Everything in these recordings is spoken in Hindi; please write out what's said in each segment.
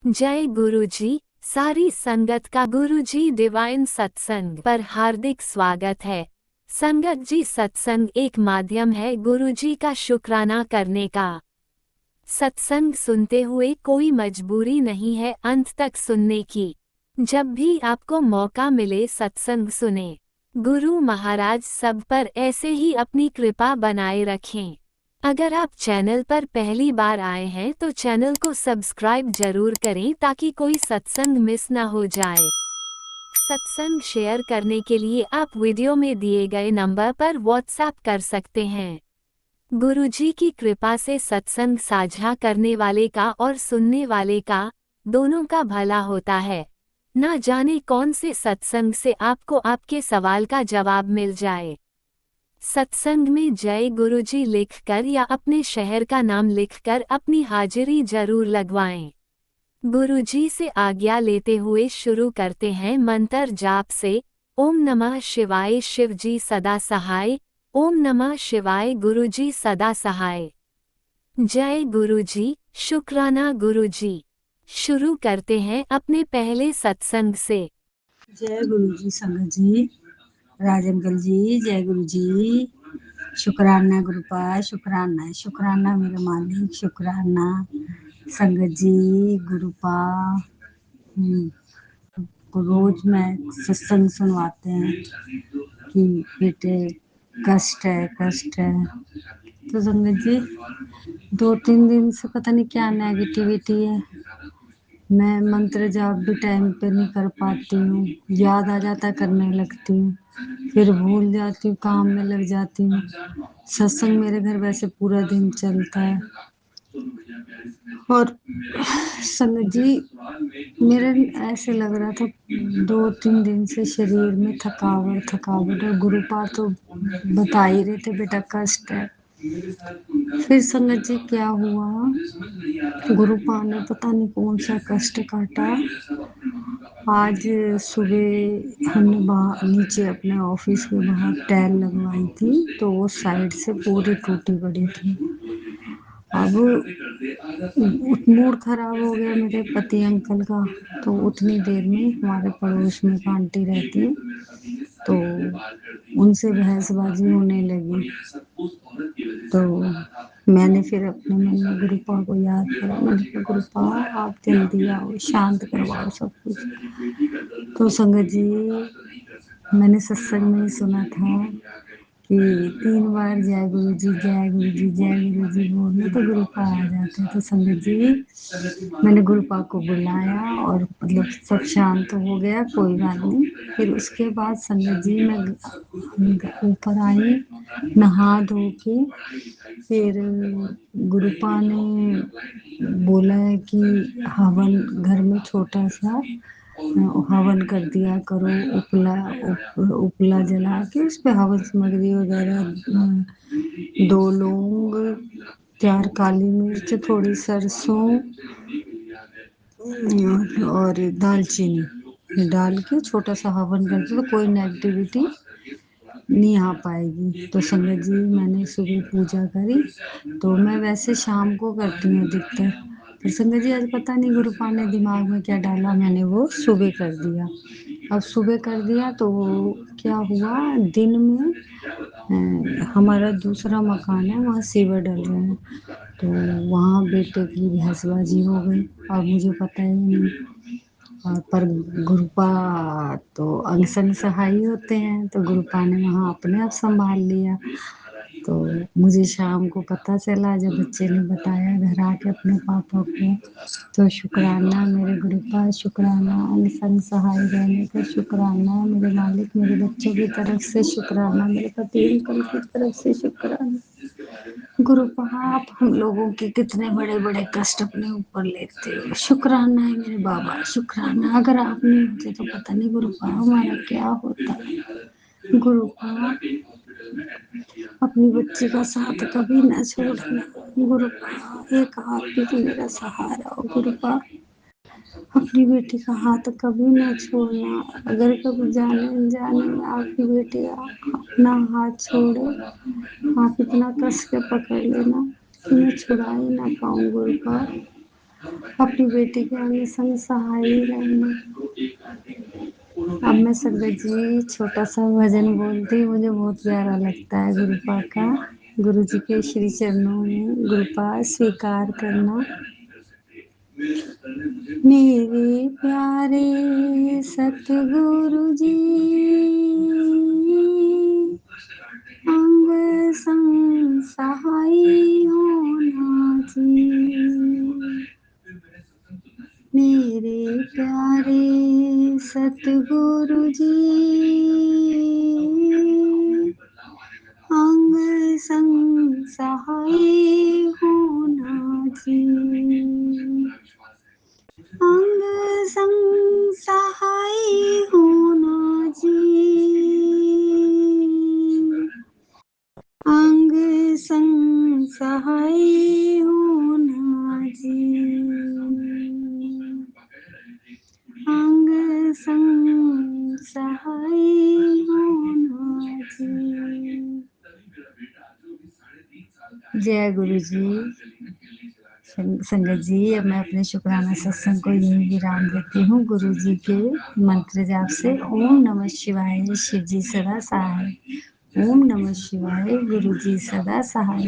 जय गुरुजी। सारी संगत का गुरुजी डिवाइन सत्संग पर हार्दिक स्वागत है। संगत जी, सत्संग एक माध्यम है गुरुजी का शुक्राना करने का। सत्संग सुनते हुए कोई मजबूरी नहीं है अंत तक सुनने की। जब भी आपको मौका मिले सत्संग सुने। गुरु महाराज सब पर ऐसे ही अपनी कृपा बनाए रखें। अगर आप चैनल पर पहली बार आए हैं तो चैनल को सब्सक्राइब जरूर करें ताकि कोई सत्संग मिस ना हो जाए। सत्संग शेयर करने के लिए आप वीडियो में दिए गए नंबर पर व्हाट्सएप कर सकते हैं। गुरुजी की कृपा से सत्संग साझा करने वाले का और सुनने वाले का दोनों का भला होता है। ना जाने कौन से सत्संग से आपको आपके सवाल का जवाब मिल जाए। सत्संग में जय गुरुजी लिखकर या अपने शहर का नाम लिखकर अपनी हाजिरी जरूर लगवाएं। गुरुजी से आज्ञा लेते हुए शुरू करते हैं मंत्र जाप से। ओम नमः शिवाय, शिवजी सदा सहाय। ओम नमः शिवाय, गुरुजी सदा सहाय। जय गुरुजी, शुक्राना गुरुजी। शुरू करते हैं अपने पहले सत्संग से। जय गुरु जी, संगत जी, राज अंकल जी, जय गुरु जी। शुक्राना गुरुपाद, शुक्राना शुक्राना मेरे मालिक, शुक्राना संगत जी, गुरुपा। रोज में सत्संग सुनवाते हैं कि बेटे कष्ट है कष्ट है। तो संगत जी 2-3 दिन से पता नहीं क्या नेगेटिविटी है। मैं मंत्र जाप भी टाइम पे नहीं कर पाती हूँ, याद आ जाता है करने लगती हूँ, फिर भूल जाती हूँ, काम में लग जाती हूँ। सत्संग मेरे घर वैसे पूरा दिन चलता है। और संगत जी मेरे ऐसे लग रहा था 2-3 दिन से शरीर में थकावट थकावट, और गुरुपा तो बता ही रहे थे बेटा कष्ट है। फिर संगत जी क्या हुआ, गुरुपा ने पता नहीं कौन सा कष्ट काटा। आज सुबह हमने बाहर नीचे अपने ऑफिस के बाहर टाइल लगवाई थी, तो वो साइड से पूरी टूटी पड़ी थी। अब मूड खराब हो गया मेरे पति अंकल का। तो उतनी देर में हमारे पड़ोस में एक आंटी रहती है, तो उनसे बहसबाजी होने लगी। तो मैंने फिर अपने मन में गुरुपा को याद करा। मैंने कहा गुरुपा आप जल्दी आओ, शांत करवाओ सब कुछ। तो संगत जी मैंने सत्संग में सुना था कि 3 बार जय गुरु जी जय गुरु जी जय गुरु जी बोलने तो गुरुपा आ जाते हैं। तो संगत जी मैंने गुरुपा को बुलाया और मतलब सब शांत हो गया, कोई बात नहीं। फिर उसके बाद संगत जी मैं ऊपर आई नहा धो के। फिर गुरुपा ने बोला है कि हवन घर में छोटा सा हवन कर दिया करो, उपला जला के उस पे हवन सामग्री वगैरह 2 लौंग, 4 काली मिर्च, थोड़ी सरसों और दालचीनी डाल के छोटा सा हवन करते तो कोई नेगेटिविटी नहीं आ पाएगी। तो संगत जी मैंने सुबह पूजा करी, तो मैं वैसे शाम को करती हूँ अधिकतर। पर संगत जी आज पता नहीं गुरुपा ने दिमाग में क्या डाला, मैंने वो सुबह कर दिया। अब सुबह कर दिया तो क्या हुआ, दिन में हमारा दूसरा मकान है, वहाँ सीवर डल रहे हैं, तो वहाँ बेटे की भैंसबाजी हो गई और मुझे पता ही नहीं। पर गुरुपा तो अंग संग सहाय होते हैं, तो गुरुपा ने वहाँ अपने आप संभाल लिया। तो मुझे शाम को पता चला जब बच्चे ने बताया घर आके अपने पापा को। तो शुक्राना मेरे गुरुपा, शुक्राना अंग संग सहाय रहने का, शुक्राना मेरे मालिक, मेरे बच्चों की तरफ से शुक्राना, मेरे पति अंकल की तरफ से शुक्राना। गुरुपा आप हम लोगों के कितने बड़े बड़े कष्ट अपने ऊपर लेते हो, शुक्राना है मेरे बाबा, शुक्राना। अगर आप नहीं होते तो पता नहीं गुरुपा हमारा क्या होता। गुरुपा अपनी बच्ची का साथ कभी न छोड़ना। गुरुपा एक आप भी तो मेरा सहारा हो। गुरुपा अपनी बेटी का हाथ कभी न छोड़ना। अगर कभी जाने अनजाने में आपकी बेटी अपना हाथ छोड़े, आप इतना कस के पकड़ लेना कि मैं छुड़ा ही ना पाऊँ। गुरुपा अपनी बेटी के आगे संग सहाय ही रहना। अब मैं संगत जी छोटा सा भजन बोलती हूँ, मुझे बहुत प्यारा लगता है गुरुपा का। गुरु जी के श्री चरणों में गुरुपा स्वीकार करना। मेरे प्यारे सतगुरु जी, अंग संग सहाय होना जी। मेरे प्यारे सतगुरु जी, अंग संग सहाय होना जी। अंग संग सहाय होना जी। अंग संग सहाय होना जी। अंग संग सहाय होना जी। जय गुरु जी। संगत जी, अब मैं अपने शुक्राना सत्संग को यही विराम देती हूँ गुरु जी के मंत्र जाप से। ओम नमः शिवाय, शिव जी सदा सहाय। ओम नमः शिवाय, गुरु जी सदा सहाय।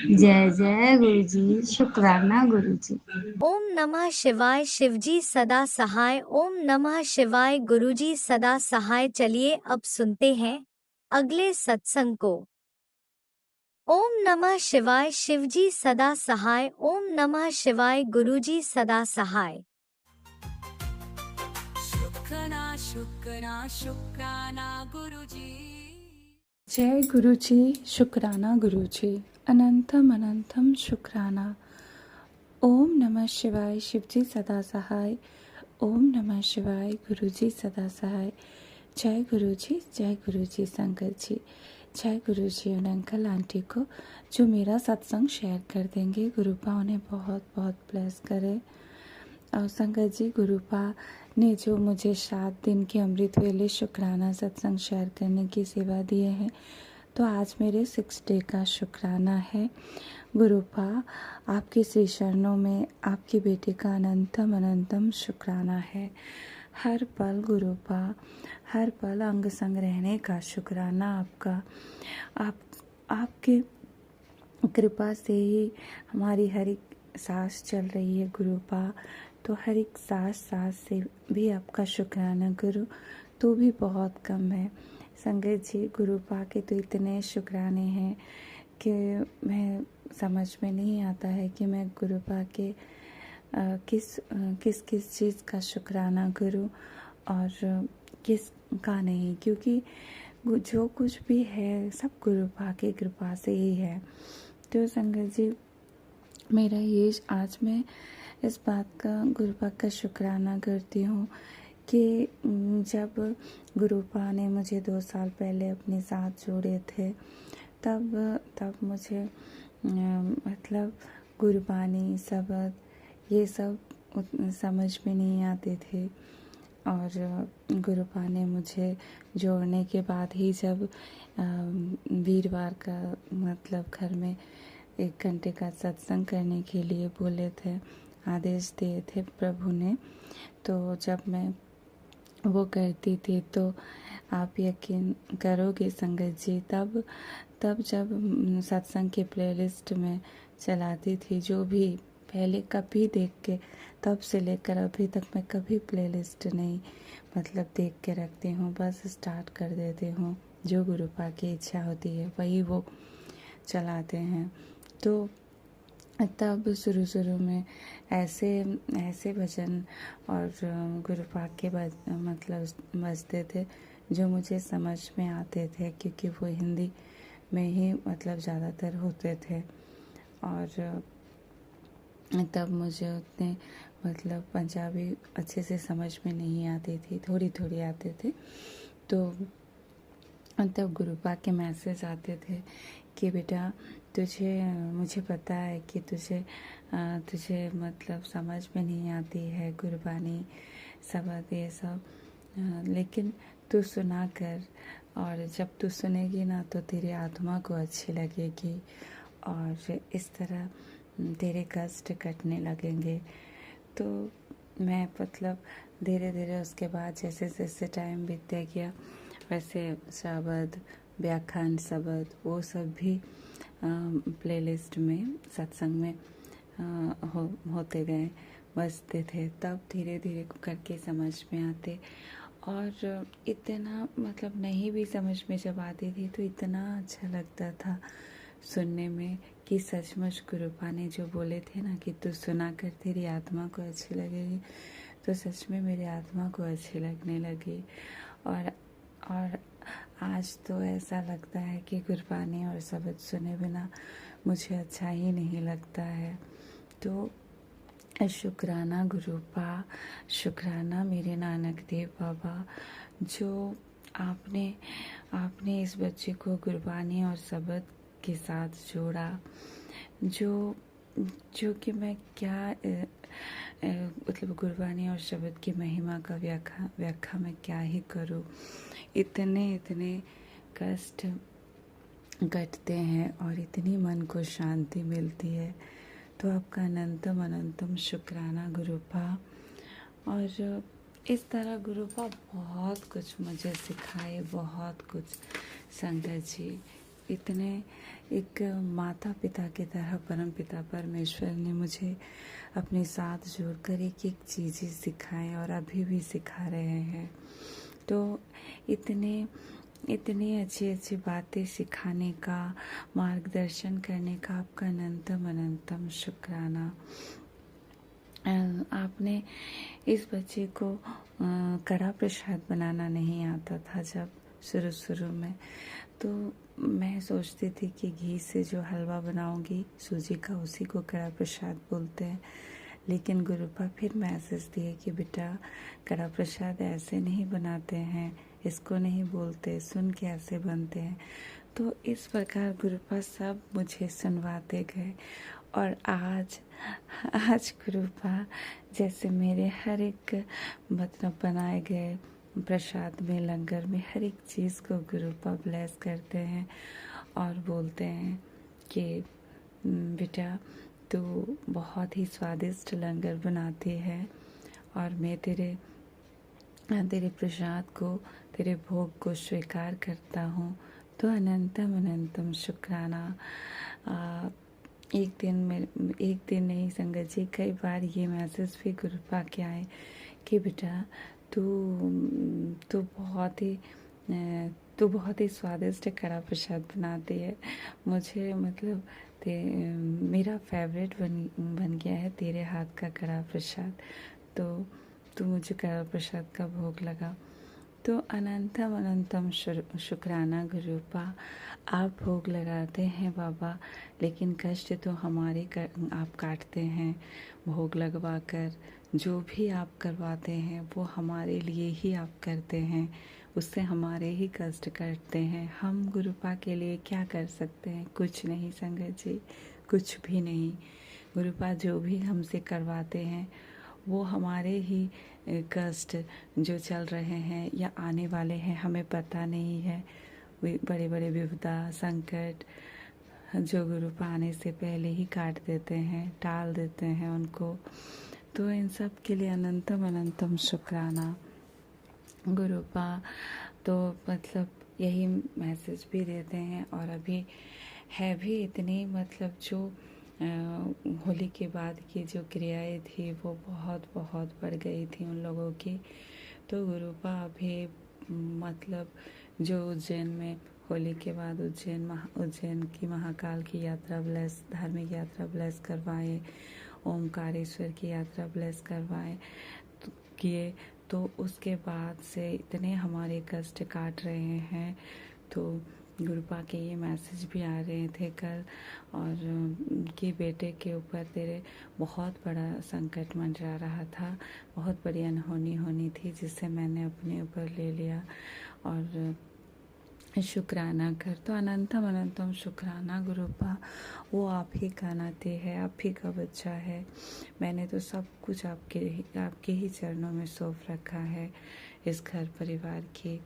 जय जय गुरु जी, शुक्राना गुरु जी। ओम नमः शिवाय, शिवजी सदा सहाय। ओम नमः शिवाय, गुरुजी सदा सहाय। चलिए अब सुनते हैं अगले सत्संग को। ओम नमः शिवाय, शिवजी सदा सहाय। ओम नमः शिवाय, गुरुजी सदा सहाय। शुक्राना गुरुजी। जय गुरुजी, शुक्राना गुरुजी, अनंतम अनंतम शुक्राना। ओम नमः शिवाय, शिवजी सदा सहाय। ओम नमः शिवाय, गुरुजी सदा सहाय। जय गुरुजी संगत जी। जय गुरुजी उन अंकल आंटी को जो मेरा सत्संग शेयर कर देंगे। गुरुपा उन्हें बहुत बहुत ब्लेस करे। और संगत जी, गुरुपा ने जो मुझे 7 दिन के अमृत वेले शुक्राना सत्संग शेयर करने की सेवा दिए हैं, तो आज मेरे 6 डे का शुक्राना है। गुरुपा, आपके श्री चरणों में आपकी बेटी का अनंतम अनंतम शुक्राना है। हर पल गुरुपा, हर पल अंग संग रहने का शुक्राना आपका। आपके कृपा से ही हमारी हर एक सांस चल रही है गुरुपा। तो हर एक सांस से भी आपका शुक्राना गुरु, तो भी बहुत कम है। संगत जी, गुरुपा के तो इतने शुक्राने हैं कि मैं समझ में नहीं आता है कि मैं गुरुपा के किस चीज़ का शुक्राना करूं और किस का नहीं, क्योंकि जो कुछ भी है सब गुरुपा की कृपा से ही है। तो संगत जी, मेरा ये आज मैं इस बात का गुरुपा का शुक्राना करती हूँ कि जब गुरुपा ने मुझे 2 साल पहले अपने साथ जोड़े थे, तब मुझे मतलब गुरबानी, शब्द ये सब समझ में नहीं आते थे। और गुरुपा ने मुझे जोड़ने के बाद ही जब वीरवार का मतलब घर में 1 घंटे का सत्संग करने के लिए बोले थे, आदेश दिए थे प्रभु ने, तो जब मैं वो करती थी तो आप यकीन करोगे संगत जी, तब जब सत्संग के प्लेलिस्ट में चलाती थी, जो भी पहले कभी देख के, तब से लेकर अभी तक मैं कभी प्लेलिस्ट नहीं मतलब देख के रखती हूँ, बस स्टार्ट कर देती हूँ। जो गुरुपा की इच्छा होती है वही वो चलाते हैं। तो तब शुरू में ऐसे भजन और गुरुपा के मतलब बजते थे जो मुझे समझ में आते थे, क्योंकि वो हिंदी में ही मतलब ज़्यादातर होते थे। और तब मुझे उतने मतलब पंजाबी अच्छे से समझ में नहीं आती थी, थोड़ी थोड़ी आते थे। तो तब गुरुपा के मैसेज आते थे कि बेटा मुझे पता है कि तुझे मतलब समझ में नहीं आती है गुरबानी, शब्द ये सब, लेकिन तू सुना कर, और जब तू सुनेगी ना तो तेरी आत्मा को अच्छी लगेगी और इस तरह तेरे कष्ट कटने लगेंगे। तो मैं मतलब धीरे धीरे उसके बाद जैसे जैसे टाइम बीतते गया वैसे शब्द व्याख्यान शब्द वो सब भी प्लेलिस्ट में सत्संग में होते गए, बजते थे। तब धीरे धीरे करके समझ में आते, और इतना मतलब नहीं भी समझ में जब आती थी तो इतना अच्छा लगता था सुनने में कि सचमुच गुरुपा ने जो बोले थे ना कि तू सुना कर तेरी आत्मा को अच्छी लगेगी, तो सच में मेरी आत्मा को अच्छी लगने लगी। और आज तो ऐसा लगता है कि गुरबानी और शब्द सुने बिना मुझे अच्छा ही नहीं लगता है। तो शुक्राना गुरुपा, शुक्राना मेरे नानक देव बाबा, जो आपने इस बच्चे को गुरबानी और शब्द के साथ जोड़ा। जो कि मैं क्या मतलब गुरबानी और शब्द की महिमा का व्याख्या मैं क्या ही करूं। इतने कष्ट कटते हैं और इतनी मन को शांति मिलती है। तो आपका अनंतम अनंतम शुक्राना गुरुपा। और इस तरह गुरुपा बहुत कुछ मुझे सिखाए, बहुत कुछ। संगत जी इतने एक माता पिता की तरह परम पिता परमेश्वर ने मुझे अपने साथ जोड़कर एक एक चीज़ें सिखाएं और अभी भी सिखा रहे हैं। तो इतनी अच्छी अच्छी बातें सिखाने का, मार्गदर्शन करने का आपका अनंतम अनंतम शुक्राना। आपने इस बच्चे को कड़ा प्रसाद बनाना नहीं आता था जब शुरू में, तो मैं सोचती थी कि घी से जो हलवा बनाऊंगी सूजी का, उसी को कड़ा प्रसाद बोलते हैं। लेकिन गुरुपा फिर मैसेज दिए कि बेटा कड़ा प्रसाद ऐसे नहीं बनाते हैं, इसको नहीं बोलते, सुन के ऐसे बनते हैं। तो इस प्रकार गुरुपा सब मुझे सुनवाते गए। और आज गुरुपा जैसे मेरे हर एक मतलब बनाए गए प्रसाद में, लंगर में, हर एक चीज़ को गुरुपा ब्लेस करते हैं और बोलते हैं कि बेटा तू बहुत ही स्वादिष्ट लंगर बनाती है और मैं तेरे प्रसाद को, तेरे भोग को स्वीकार करता हूँ। तो अनंतम अनंतम शुक्राना। एक दिन नहीं संगत जी, कई बार ये मैसेज भी गुरुपा के आए कि बेटा तू बहुत ही स्वादिष्ट कड़ा प्रसाद बनाती है। मुझे मतलब मेरा फेवरेट बन गया है तेरे हाथ का कड़ा प्रसाद। तो तू मुझे कड़ा प्रसाद का भोग लगा। तो अनंतम अनंतम शुक्राना गुरुपा। आप भोग लगाते हैं बाबा, लेकिन कष्ट तो हमारे आप काटते हैं भोग लगवा कर। जो भी आप करवाते हैं वो हमारे लिए ही आप करते हैं, उससे हमारे ही कष्ट कटते हैं। हम गुरुपा के लिए क्या कर सकते हैं? कुछ नहीं संगत जी, कुछ भी नहीं। गुरुपा जो भी हमसे करवाते हैं वो हमारे ही कष्ट जो चल रहे हैं या आने वाले हैं हमें पता नहीं है। बड़े बड़े विपदा संकट जो गुरुपा आने से पहले ही काट देते हैं, टाल देते हैं उनको। तो इन सब के लिए अनंतम अनंतम शुक्राना गुरुपा। तो मतलब यही मैसेज भी देते हैं। और अभी है भी इतनी मतलब जो होली के बाद की जो क्रियाएं थी वो बहुत बहुत बढ़ गई थी उन लोगों की। तो गुरुपा अभी मतलब जो उज्जैन में होली के बाद उज्जैन की महाकाल की यात्रा ब्लेस, धार्मिक यात्रा ब्लेस करवाए, ओमकारेश्वर की यात्रा ब्लेस करवाए किए। तो उसके बाद से इतने हमारे कष्ट काट रहे हैं। तो गुरुपा के ये मैसेज भी आ रहे थे कल, और कि बेटे के ऊपर तेरे बहुत बड़ा संकट मंडरा रहा था, बहुत बड़ी अनहोनी होनी थी जिसे मैंने अपने ऊपर ले लिया और शुक्राना कर। तो अनंतम अनंतम शुक्राना गुरुपा। वो आप ही का नाते है, आप ही का बच्चा है। मैंने तो सब कुछ आपके ही चरणों में सौंप रखा है, इस घर परिवार के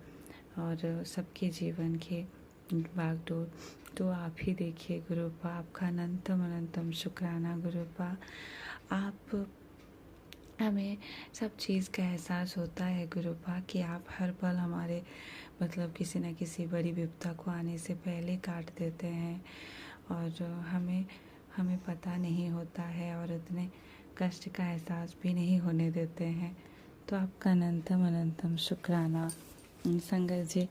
और सबके जीवन के बागडोर। तो आप ही देखिए गुरुपा, आपका अनंतम अनंतम शुक्राना गुरुपा। हमें सब चीज़ का एहसास होता है गुरुपा कि आप हर पल हमारे मतलब किसी न किसी बड़ी विपदा को आने से पहले काट देते हैं और हमें हमें पता नहीं होता है और उतने कष्ट का एहसास भी नहीं होने देते हैं। तो आपका अनंतम अनंतम शुक्राना। संगत जी,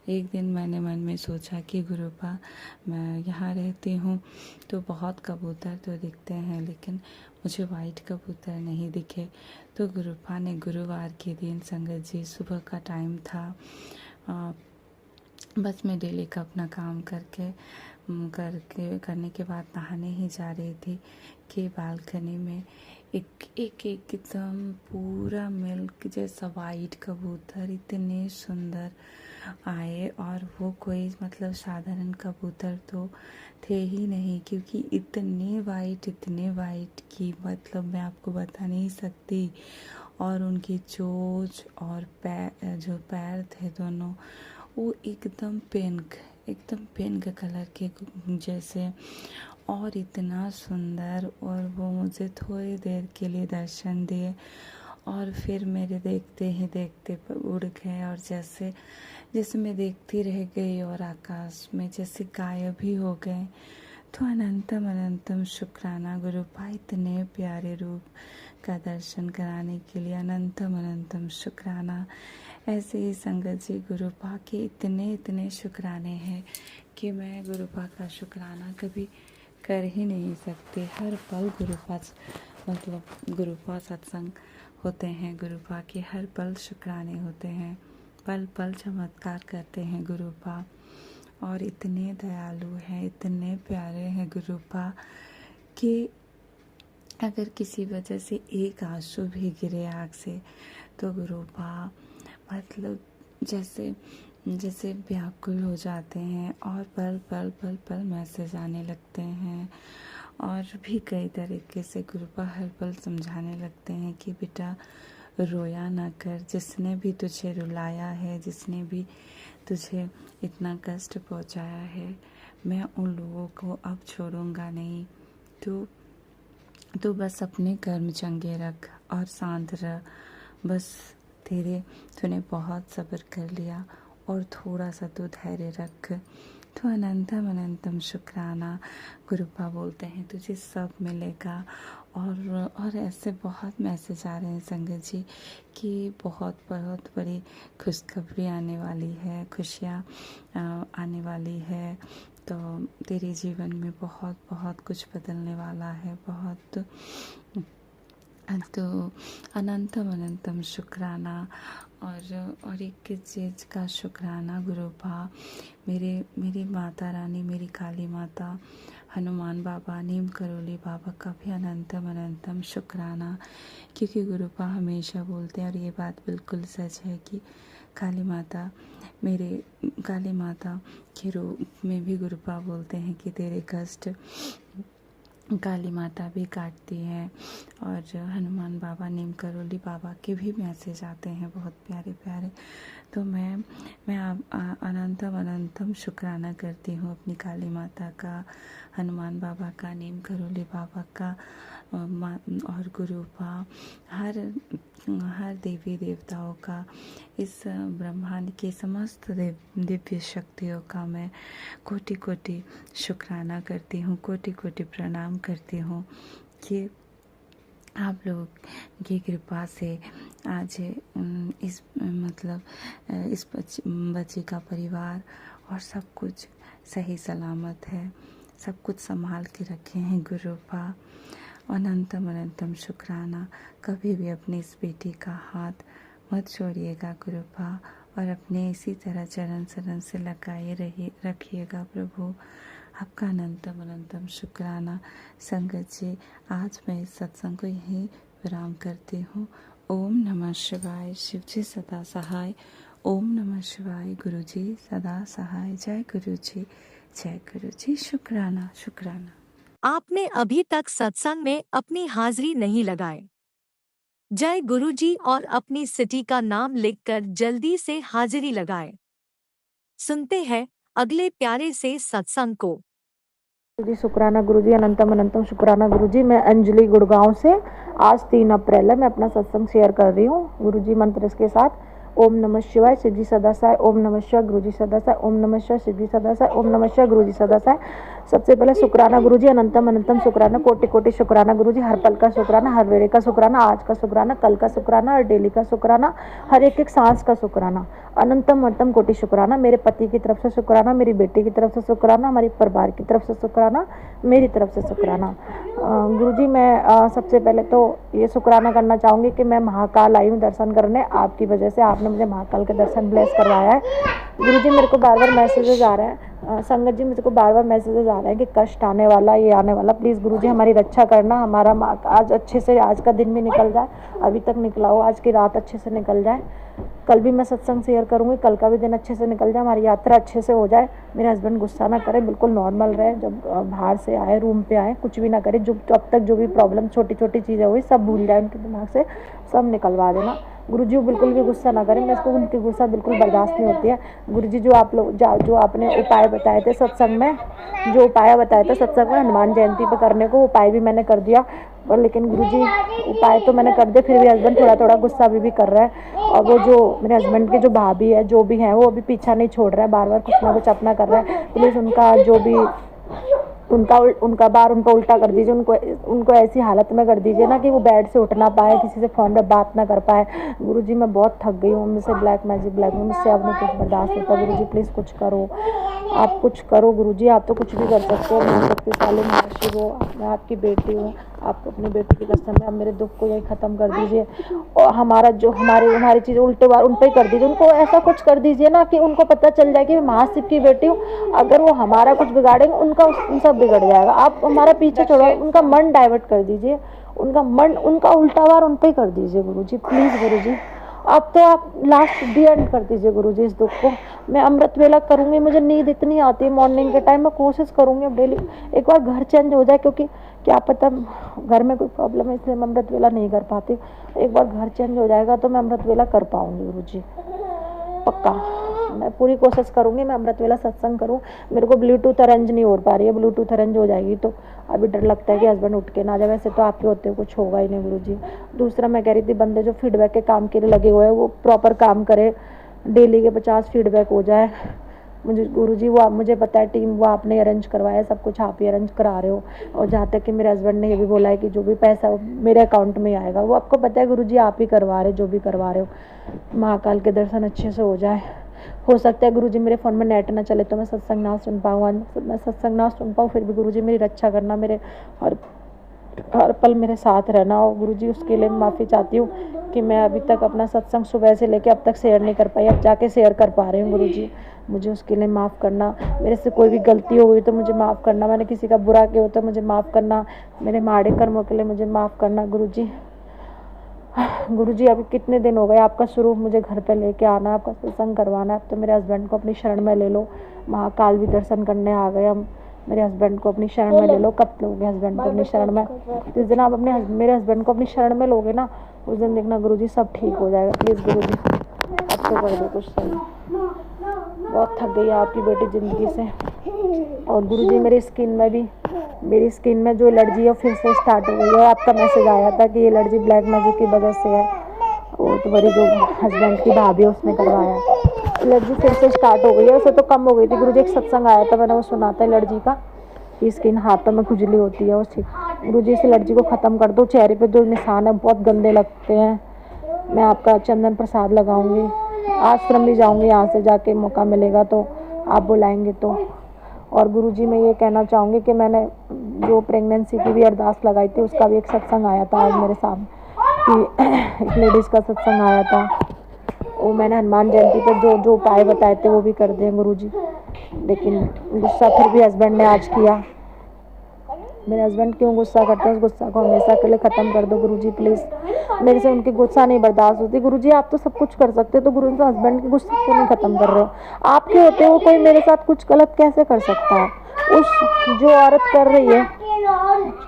एक दिन मैंने मन में सोचा कि गुरुपा मैं यहाँ रहती हूँ तो बहुत कबूतर तो दिखते हैं लेकिन मुझे वाइट कबूतर नहीं दिखे। तो गुरुपा ने गुरुवार के दिन संगत जी सुबह का टाइम था, बस मैं डेली का अपना काम करने के बाद नहाने ही जा रही थी कि बालकनी में एकदम पूरा मिल्क जैसा वाइट कबूतर इतने सुंदर आए। और वो कोई मतलब साधारण कबूतर तो थे ही नहीं, क्योंकि इतने वाइट कि मतलब मैं आपको बता नहीं सकती। और उनकी चोंच और जो पैर थे दोनों, वो एकदम पिंक कलर के जैसे, और इतना सुंदर। और वो मुझे थोड़ी देर के लिए दर्शन दिए और फिर मेरे देखते ही देखते उड़ गए, और जैसे मैं देखती रह गई और आकाश में जैसे गायब ही हो गए। तो अनंतम अनंतम शुक्राना गुरुपा, इतने प्यारे रूप का दर्शन कराने के लिए अनंतम अनंतम शुक्राना। ऐसे ही संगत जी गुरुपा के इतने शुक्राने हैं कि मैं गुरुपा का शुक्राना कभी कर ही नहीं सकती। हर पल गुरुपा सत्संग होते हैं, गुरुपा के हर पल शुक्राने होते हैं, पल पल चमत्कार करते हैं गुरुपा। और इतने दयालु हैं, इतने प्यारे हैं गुरुपा कि अगर किसी वजह से एक आंसू भी गिरे आँख से तो गुरुपा मतलब जैसे व्याकुल हो जाते हैं और पल मैसेज आने लगते हैं। और भी कई तरीके से गुरुपा हर पल समझाने लगते हैं कि बेटा रोया ना कर, जिसने भी तुझे रुलाया है, जिसने भी तुझे इतना कष्ट पहुंचाया है, मैं उन लोगों को अब छोड़ूंगा नहीं। तो बस अपने कर्म चंगे रख और शांत रह। बस तूने बहुत सब्र कर लिया और थोड़ा सा तो धैर्य रख। तो अनंतम शुक्राना गुरुपा बोलते हैं तुझे सब मिलेगा। और ऐसे बहुत मैसेज आ रहे हैं संगत जी कि बहुत बड़ी खुशखबरी आने वाली है, खुशियाँ आने वाली है। तो तेरे जीवन में बहुत कुछ बदलने वाला है, बहुत। तो अनंतम शुक्राना। और एक चीज़ का शुक्राना गुरुपा, मेरी माता रानी, मेरी काली माता, हनुमान बाबा, नीम करोली बाबा का भी अनंतम शुक्राना। क्योंकि गुरुपा हमेशा बोलते हैं, और ये बात बिल्कुल सच है, कि काली माता के रूप में भी गुरुपा बोलते हैं कि तेरे कष्ट काली माता भी काटती है। और हनुमान बाबा, नीम करोली बाबा के भी मैसेज आते हैं बहुत प्यारे प्यारे। तो मैं अनंतम शुक्राना करती हूँ अपनी काली माता का, हनुमान बाबा का, नीम करोली बाबा का, और गुरुपा, हर देवी देवताओं का, इस ब्रह्मांड के समस्त दिव्य शक्तियों का मैं कोटि शुक्राना करती हूँ, कोटि प्रणाम करती हूँ कि आप लोग की कृपा से आज इस बच्ची का परिवार और सब कुछ सही सलामत है, सब कुछ संभाल के रखे हैं गुरुपा। अनंतम शुक्राना। कभी भी अपनी इस बेटी का हाथ मत छोड़िएगा गुरुपा, और अपने इसी तरह चरण शरण से लगाए रखिएगा प्रभु। आपका अनंतम शुक्राना। संगत जी, आज मैं इस सत्संग को यहीं विराम करती हूँ। ओम नमः शिवाय। शिव जी सदा सहाय। ओम नमः शिवाय। गुरु जी सदा सहाय। जय गुरु जी। शुक्राना। आपने अभी तक सत्संग में अपनी हाजिरी नहीं लगाई। जय गुरु जी और अपनी सिटी का नाम लिखकर जल्दी से हाजिरी लगाएं। सुनते हैं अगले प्यारे से सत्संग को। जी शुक्राना गुरुजी, अनंतम अनंतम शुक्राना गुरुजी। मैं अंजलि गुड़गांव से, आज 3 अप्रैल है, मैं अपना सत्संग शेयर कर रही हूँ गुरुजी मंत्र के साथ। ओम नमः शिवाय, सिद्धि सदा साय। ओम नमः शिवाय, गुरुजी सदा साय। ओम नमः शिवाय, सिद्धि सदा साय। ओम नमः शिवाय, गुरुजी सदा साय। सबसे पहले शुक्राना गुरुजी, अनंतम अनंतम शुक्राना, कोटि कोटि शुक्राना गुरुजी। हर पल का शुक्राना, हर वेले का शुक्राना, आज का शुक्राना, कल का शुक्राना और डेली का शुक्राना, हर एक एक सांस का शुक्राना, अनंतम अनंतम कोटि शुक्राना। मेरे पति की तरफ से शुक्राना, मेरी बेटी की तरफ से शुक्राना, हमारी परिवार की तरफ से शुक्राना, मेरी तरफ से शुक्राना। गुरुजी मैं सबसे पहले तो ये शुक्राना करना चाहूँगी कि मैं महाकाल आई हूँ दर्शन करने, आपकी वजह से आपने मुझे महाकाल के दर्शन ब्लेस करवाया है। गुरुजी मेरे को बार बार मैसेजेस आ रहे हैं, संगत जी मुझे को बार बार मैसेजेस आ रहे हैं कि कष्ट आने वाला, ये आने वाला। प्लीज़ गुरुजी हमारी रक्षा करना, हमारा आज अच्छे से आज का दिन भी निकल जाए, अभी तक निकला हो, आज की रात अच्छे से निकल जाए। कल भी मैं सत्संग शेयर करूँगी, कल का भी दिन अच्छे से निकल जाए, हमारी यात्रा अच्छे से हो जाए। मेरे हस्बैंड गुस्सा ना करें, बिल्कुल नॉर्मल रहे, जब बाहर से आए रूम पे आए कुछ भी ना करें, जो अब तक जो भी प्रॉब्लम छोटी छोटी चीज़ें हुई सब भूल जाए उनके दिमाग से, सब निकलवा देना। गुरुजी बिल्कुल भी गुस्सा ना करें, मैं इसको उनकी गुस्सा बिल्कुल बर्दाश्त नहीं होती है। गुरुजी जो आप लोग जो आपने उपाय बताए थे सत्संग में, जो उपाय बताया था सत्संग में हनुमान जयंती पे करने को, उपाय भी मैंने कर दिया, और लेकिन गुरुजी उपाय तो मैंने कर दिया, फिर भी हस्बैंड थोड़ा थोड़ा गुस्सा भी कर रहा है। और वो जो मेरे हस्बैंड के जो भाभी है जो भी हैं वो अभी पीछा नहीं छोड़ रहा है, बार बार कुछ ना कुछ अपना कर रहा है। प्लीज़ उनका जो भी उनका बार उनका उल्टा कर दीजिए, उनको ऐसी हालत में कर दीजिए ना कि वो बेड से उठ ना पाए, किसी से फ़ोन पे बात ना कर पाए। गुरुजी मैं बहुत थक गई हूँ, मुझसे ब्लैक मैजिक मुझसे अब नहीं कुछ बर्दाश्त होता। गुरुजी प्लीज़ कुछ करो, आप कुछ करो गुरुजी, आप तो कुछ भी कर सकते हो। मैं शक्तिशाली महर्षि हो, मैं आपकी बेटी हूँ, आप अपनी बेटी की कसम है, आप मेरे दुख को यही ख़त्म कर दीजिए। और हमारा जो हमारी चीज़ उल्टे बार उन पर ही कर दीजिए, उनको ऐसा कुछ कर दीजिए ना कि उनको पता चल जाए कि मैं महाशिव की बेटी हूँ। अगर वो हमारा कुछ बिगाड़ेंगे उन सब बिगड़ जाएगा। आप हमारा पीछे छोड़ो, उनका मन डाइवर्ट कर दीजिए, उनका उल्टा वार उन पर ही कर दीजिए गुरुजी, प्लीज़ गुरुजी। अब तो आप लास्ट दी एंड कर दीजिए गुरुजी इस दुख को। मैं अमृत वेला करूँगी, मुझे नींद इतनी आती है मॉर्निंग के टाइम, मैं कोशिश करूँगी अब डेली एक बार घर चेंज हो जाए, क्योंकि क्या पता घर में कोई प्रॉब्लम है इसलिए मैं अमृत वेला नहीं कर पाती। एक बार घर चेंज हो जाएगा तो मैं अमृत वेला कर पाऊँगी गुरुजी, पक्का मैं पूरी कोशिश करूँगी मैं अमृत वेला सत्संग करूँ। मेरे को ब्लूटूथ अरेंज नहीं हो पा रही है, ब्लूटूथ अरेंज हो जाएगी तो अभी डर लगता है कि हस्बैंड उठ के ना जाए, वैसे तो आपके होते कुछ होगा ही नहीं गुरुजी। दूसरा मैं कह रही थी बंदे जो फीडबैक के काम के लिए लगे हुए हैं वो प्रॉपर काम करे, डेली के 50 फीडबैक हो जाए। मुझे गुरुजी वो आप मुझे पता है टीम वो आपने अरेंज करवाया, सब कुछ आप ही अरेंज करा रहे हो। और जहाँ तक कि मेरे हस्बैंड ने ये भी बोला है कि जो भी पैसा मेरे अकाउंट में आएगा वो आपको पता है गुरुजी आप ही करवा रहे, जो भी करवा रहे हो। महाकाल के दर्शन अच्छे से हो जाए। हो सकता है गुरुजी मेरे फ़ोन में नेट ना चले तो मैं सत्संग ना सुन पाऊँ, मैं सत्संग ना सुन पाऊँ, फिर भी गुरुजी मेरी रक्षा करना, मेरे हर पल मेरे साथ रहना। और गुरुजी उसके लिए माफ़ी चाहती हूँ कि मैं अभी तक अपना सत्संग सुबह से लेकर अब तक शेयर नहीं कर पाई, अब जाके शेयर कर पा रही हूँ गुरुजी, मुझे उसके लिए माफ़ करना। मेरे से कोई भी गलती हो गई तो मुझे माफ़ करना, मैंने किसी का बुरा किया हो तो मुझे माफ़ करना, मेरे माड़े कर्मों के लिए मुझे माफ़ करना गुरुजी। गुरुजी अभी कितने दिन हो गए आपका स्वरूप मुझे घर पे लेके आना, आपका सत्संग करवाना है। अब तो मेरे हस्बैंड को अपनी शरण में ले लो, महाकाल भी दर्शन करने आ गए हम, मेरे हस्बैंड को अपनी शरण में ले लो। कब लोगे हस्बैंड को अपनी शरण में? जिस दिन आप मेरे हस्बैंड को अपनी शरण में लोगे ना उस दिन देखना गुरुजी सब ठीक हो जाएगा। प्लीज़ गुरुजी अब तो कर दो कुछ सही, बहुत थक गई है आपकी बेटी ज़िंदगी से। और गुरुजी मेरी स्किन में जो एलर्जी है फिर से स्टार्ट हो गई है। आपका मैसेज आया था कि ये एलर्जी ब्लैक मैजिक की वजह से है, वो तो मेरी जो हस्बैंड की भाभी है उसने करवाया है। एलर्जी फिर से स्टार्ट हो गई है, वैसे तो कम हो गई थी गुरुजी, एक सत्संग आया था मैंने वो सुना था एलर्जी का, कि स्किन हाथों में खुजली होती है वो ठीक। गुरुजी इस एलर्जी को ख़त्म कर दो, चेहरे पे जो निशान है बहुत गंदे लगते हैं। मैं आपका चंदन प्रसाद लगाऊंगी, आश्रम भी जाऊंगी, यहाँ से जाके मौका मिलेगा तो आप बुलाएंगे तो। और गुरुजी मैं ये कहना चाहूँगी कि मैंने जो प्रेगनेंसी की भी अरदास लगाई थी उसका भी एक सत्संग आया था आज मेरे सामने, कि एक लेडीज़ का सत्संग आया था, वो मैंने हनुमान जयंती पर जो उपाय बताए थे वो भी कर दें गुरुजी। लेकिन गुस्सा फिर भी हस्बैंड ने आज किया। मेरे हस्बैंड क्यों गुस्सा करते हैं, उस गुस्सा को हमेशा के लिए ख़त्म कर दो गुरुजी प्लीज़। मेरे से उनकी गुस्सा नहीं बर्दाश्त होती गुरुजी, आप तो सब कुछ कर सकते हो तो गुरुजी तो हस्बैंड के गुस्से क्यों नहीं ख़त्म कर रहे हो? आपके होते हुए कोई मेरे साथ कुछ गलत कैसे कर सकता है? उस जो औरत कर रही है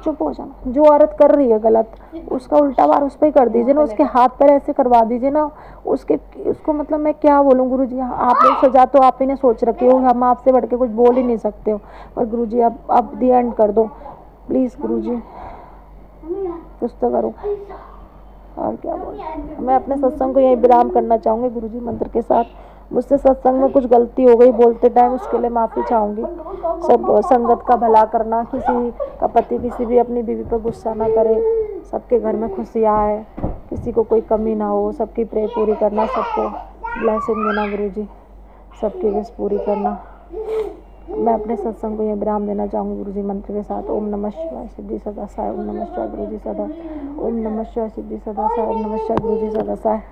चुप हो जाना। जो औरत कर रही है गलत, उसका उल्टा वार उस पर ही कर दीजिए ना, उसके हाथ पर ऐसे करवा दीजिए ना, उसके उसको मतलब मैं क्या बोलूँ गुरु जी। आप लोग सजा तो आप ही ने सोच रखी हो, हम आपसे बढ़ के कुछ बोल ही नहीं सकते हो, पर गुरु जी आप दी एंड कर दो प्लीज़ गुरु जी, कुछ तो करो। और क्या बोलूं, मैं अपने सत्संग को यही विराम करना चाहूँगी गुरु जी मंत्र के साथ। मुझसे सत्संग में कुछ गलती हो गई बोलते टाइम, उसके लिए माफ़ी चाहूँगी। सब संगत का भला करना, किसी का पति किसी भी अपनी बीवी पर गुस्सा ना करे, सबके घर में खुशियाँ आए, किसी को कोई कमी ना हो, सबकी प्रे पूरी करना, सबको ब्लेसिंग देना गुरु जी, सबकी विश पूरी करना। मैं अपने सत्संग को यह विराम देना चाहूँगी गुरु जी मंत्र के साथ। ओम नमः शिवाय सिद्धि सदा साय, ओम नमः शिवाय गुरु जी सदा, ओम नमः शिवाय सिद्धि सदा साय, ओम नमः शिवाय गुरु जी सदा साय।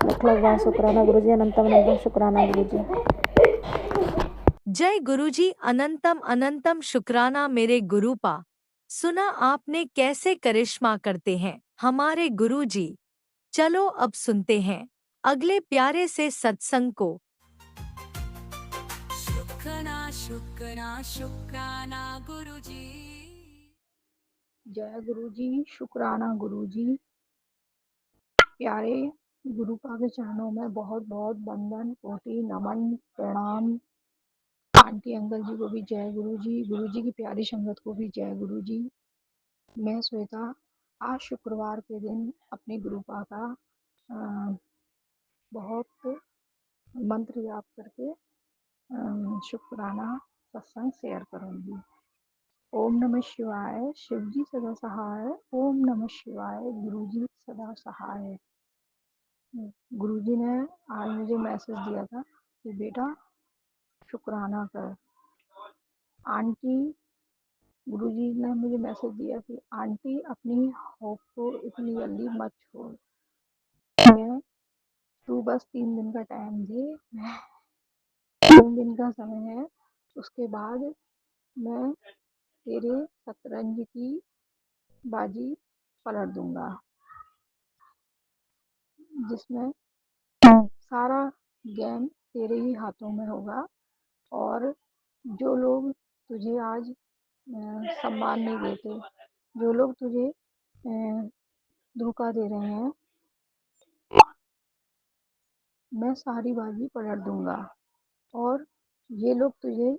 लख लख बार शुक्राना गुरु जी, अनंतम अनंतम शुक्राना गुरु जी। जय गुरुजी, अनंतम अनंतम शुक्राना मेरे गुरुपा। सुना आपने कैसे करिश्मा करते हैं हमारे गुरुजी। चलो अब सुनते हैं अगले प्यारे से सत्संग को। शुक्राना शुक्राना शुक्राना गुरुजी। जय गुरु जी, शुक्राना गुरु जी। प्यारे गुरुपा के चरणों में बहुत बहुत वंदन, कोटि नमन, प्रणाम। आंटी अंकल जी को भी जय गुरु जी की प्यारी संगत को भी जय गुरु जी। मैं श्वेता आज शुक्रवार के दिन अपने गुरुपा का बहुत मंत्र याद करके शुक्राना सत्संग शेयर करूंगी। ओम नमः शिवाय, शिवजी सदा सहाय। ओम नमः शिवाय, गुरुजी सदा सहाय। गुरुजी ने आज मुझे मैसेज दिया था कि बेटा शुक्राना कर। आंटी, गुरुजी ने मुझे मैसेज दिया कि आंटी अपनी होप को इतनी जल्दी मत छोड़। मैं तू बस 3 दिन का टाइम दे, मैं 3 दिन का समय है, उसके बाद मैं तेरे शतरंज की बाजी पलट दूंगा, जिसमें सारा गेम तेरे ही हाथों में होगा। और जो लोग तुझे आज सम्मान नहीं देते, जो लोग तुझे धोखा दे रहे हैं, मैं सारी बाजी पलट दूंगा। और ये लोग तुझे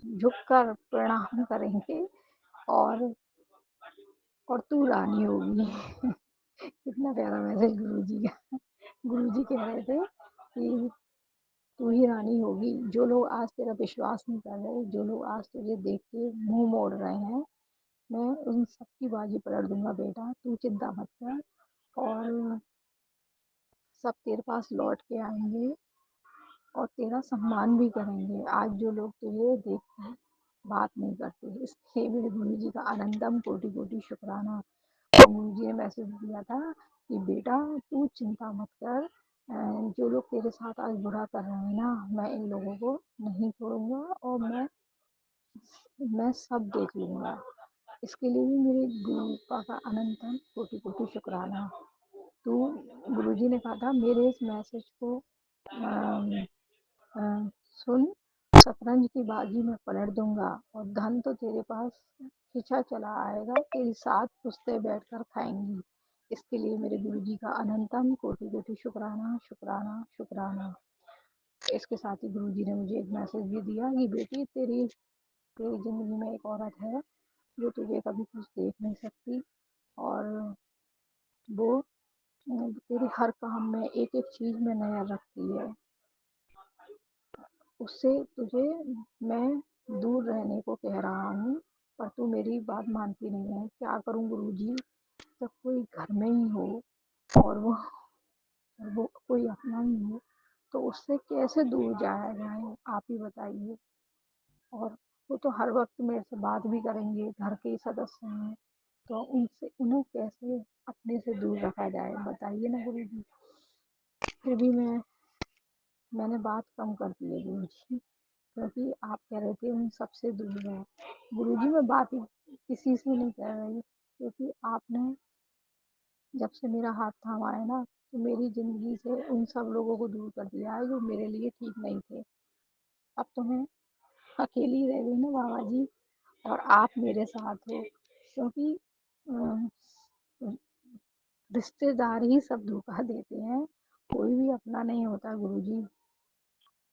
झुक कर प्रणाम करेंगे, और तू रानी होगी। कितना प्यारा मैसेज गुरुजी का। गुरुजी कह रहे थे कि तू ही रानी होगी। जो लोग आज तेरा विश्वास नहीं कर रहे, जो लोग आज तुझे देख के मुंह मोड़ रहे हैं, मैं उन सबकी बाजी पलट दूंगा बेटा, तू चिंता मत कर। और सब तेरे पास लौट के आएंगे और तेरा सम्मान भी करेंगे। आज जो लोग तुझे देख के बात नहीं करते, इसलिए मेरे गुरु जी का अनंतम कोटि कोटि शुक्राना। गुरु जी ने मैसेज दिया था कि बेटा तू चिंता मत कर, जो लोग तेरे साथ आज बुरा कर रहे हैं ना, मैं इन लोगों को नहीं छोड़ूंगा, और मैं सब देख लूंगा। इसके लिए भी मेरे गुरु का अनंतम कोटि कोटि शुक्राना। तो गुरुजी ने कहा था मेरे इस मैसेज को सुन, शतरंज की बाजी में पलट दूंगा, और धन तो तेरे पास खिंचा चला आएगा, तेरे साथ पुश्ते बैठकर खाएंगी। इसके लिए मेरे गुरुजी का अनंतम कोटि कोटि शुक्राना शुक्राना शुक्राना। इसके साथ ही गुरुजी ने मुझे एक मैसेज भी दिया कि बेटी तेरी जिंदगी में एक औरत है जो तुझे कभी कुछ देख नहीं सकती, और वो तेरे हर काम में एक एक चीज में नजर रखती है। उससे तुझे मैं दूर रहने को कह रहा हूँ, पर तू मेरी बात मानती नहीं है। क्या करूँ गुरुजी, जब कोई घर में ही हो और वो कोई अपना ही हो, तो उससे कैसे दूर जाया जाए, आप ही बताइए। और वो तो हर वक्त मेरे से बात भी करेंगे, घर के ही सदस्य हैं, तो उन्हें कैसे अपने से दूर रखा जाए, बताइए ना गुरुजी। फिर भी मैंने बात कम कर दी है गुरुजी, क्योंकि आप कह रहे थे उन सबसे दूर है। गुरुजी मैं बात ही किसी से नहीं कर रही, क्योंकि आपने जब से मेरा हाथ थामा है ना, तो मेरी ज़िंदगी से उन सब लोगों को दूर कर दिया है जो मेरे लिए ठीक नहीं थे। अब तो मैं अकेली रह गई ना बाबा जी, और आप मेरे साथ हो, क्योंकि रिश्तेदार ही सब धोखा देते हैं, कोई भी अपना नहीं होता गुरुजी।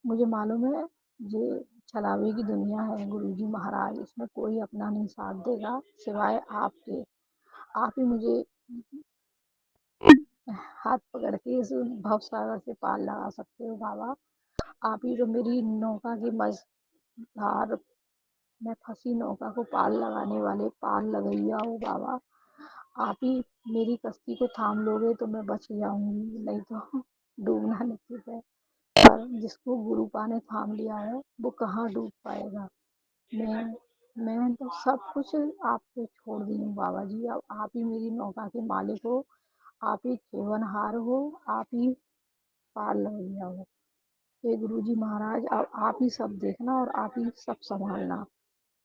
मुझे मालूम है ये छलावे की दुनिया है गुरुजी महाराज, इसमें कोई अपना नहीं साथ देगा सिवाय आपके। आप ही मुझे हाथ पकड़ के इस भवसागर से पार लगा सकते हो बाबा। आप ही तो मेरी नौका की मझधार में फंसी नौका को पार लगाने वाले पार लगैया हो बाबा। आप ही मेरी कश्ती को थाम लोगे तो मैं बच जाऊंगी, नहीं तो डूबना निश्चित है। पर जिसको गुरुपा ने थाम लिया है वो कहाँ डूब पाएगा। मैं तो सब कुछ आप पे छोड़ दी हूँ बाबा जी। अब आप ही मेरी नौका के मालिक हो, आप ही खेवनहार हो, आप ही पार लगैया हो। हे गुरुजी महाराज, अब आप ही सब देखना और आप ही सब संभालना।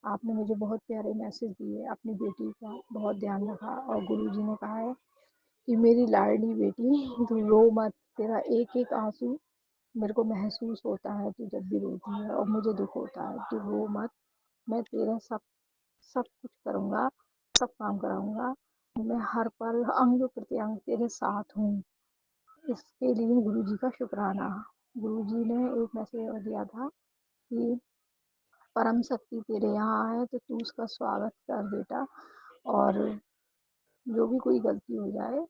आपने मुझे बहुत प्यारे मैसेज दिए, अपनी बेटी का बहुत ध्यान रखा और गुरुजी ने कहा है कि मेरी लाडली बेटी तू रो मत, तेरा एक एक आंसू मेरे को महसूस होता है, तू जब भी रोती है और मुझे दुख होता है, तू रो मत। मैं तेरा सब सब कुछ करूँगा, सब काम कराऊँगा। मैं हर पल अंग प्रत्यंग तेरे साथ हूँ। इसके लिए गुरुजी का शुक्राना। गुरुजी ने एक मैसेज और दिया था कि परम शक्ति तेरे यहाँ है तो तू उसका स्वागत कर बेटा, और जो भी कोई गलती हो जाए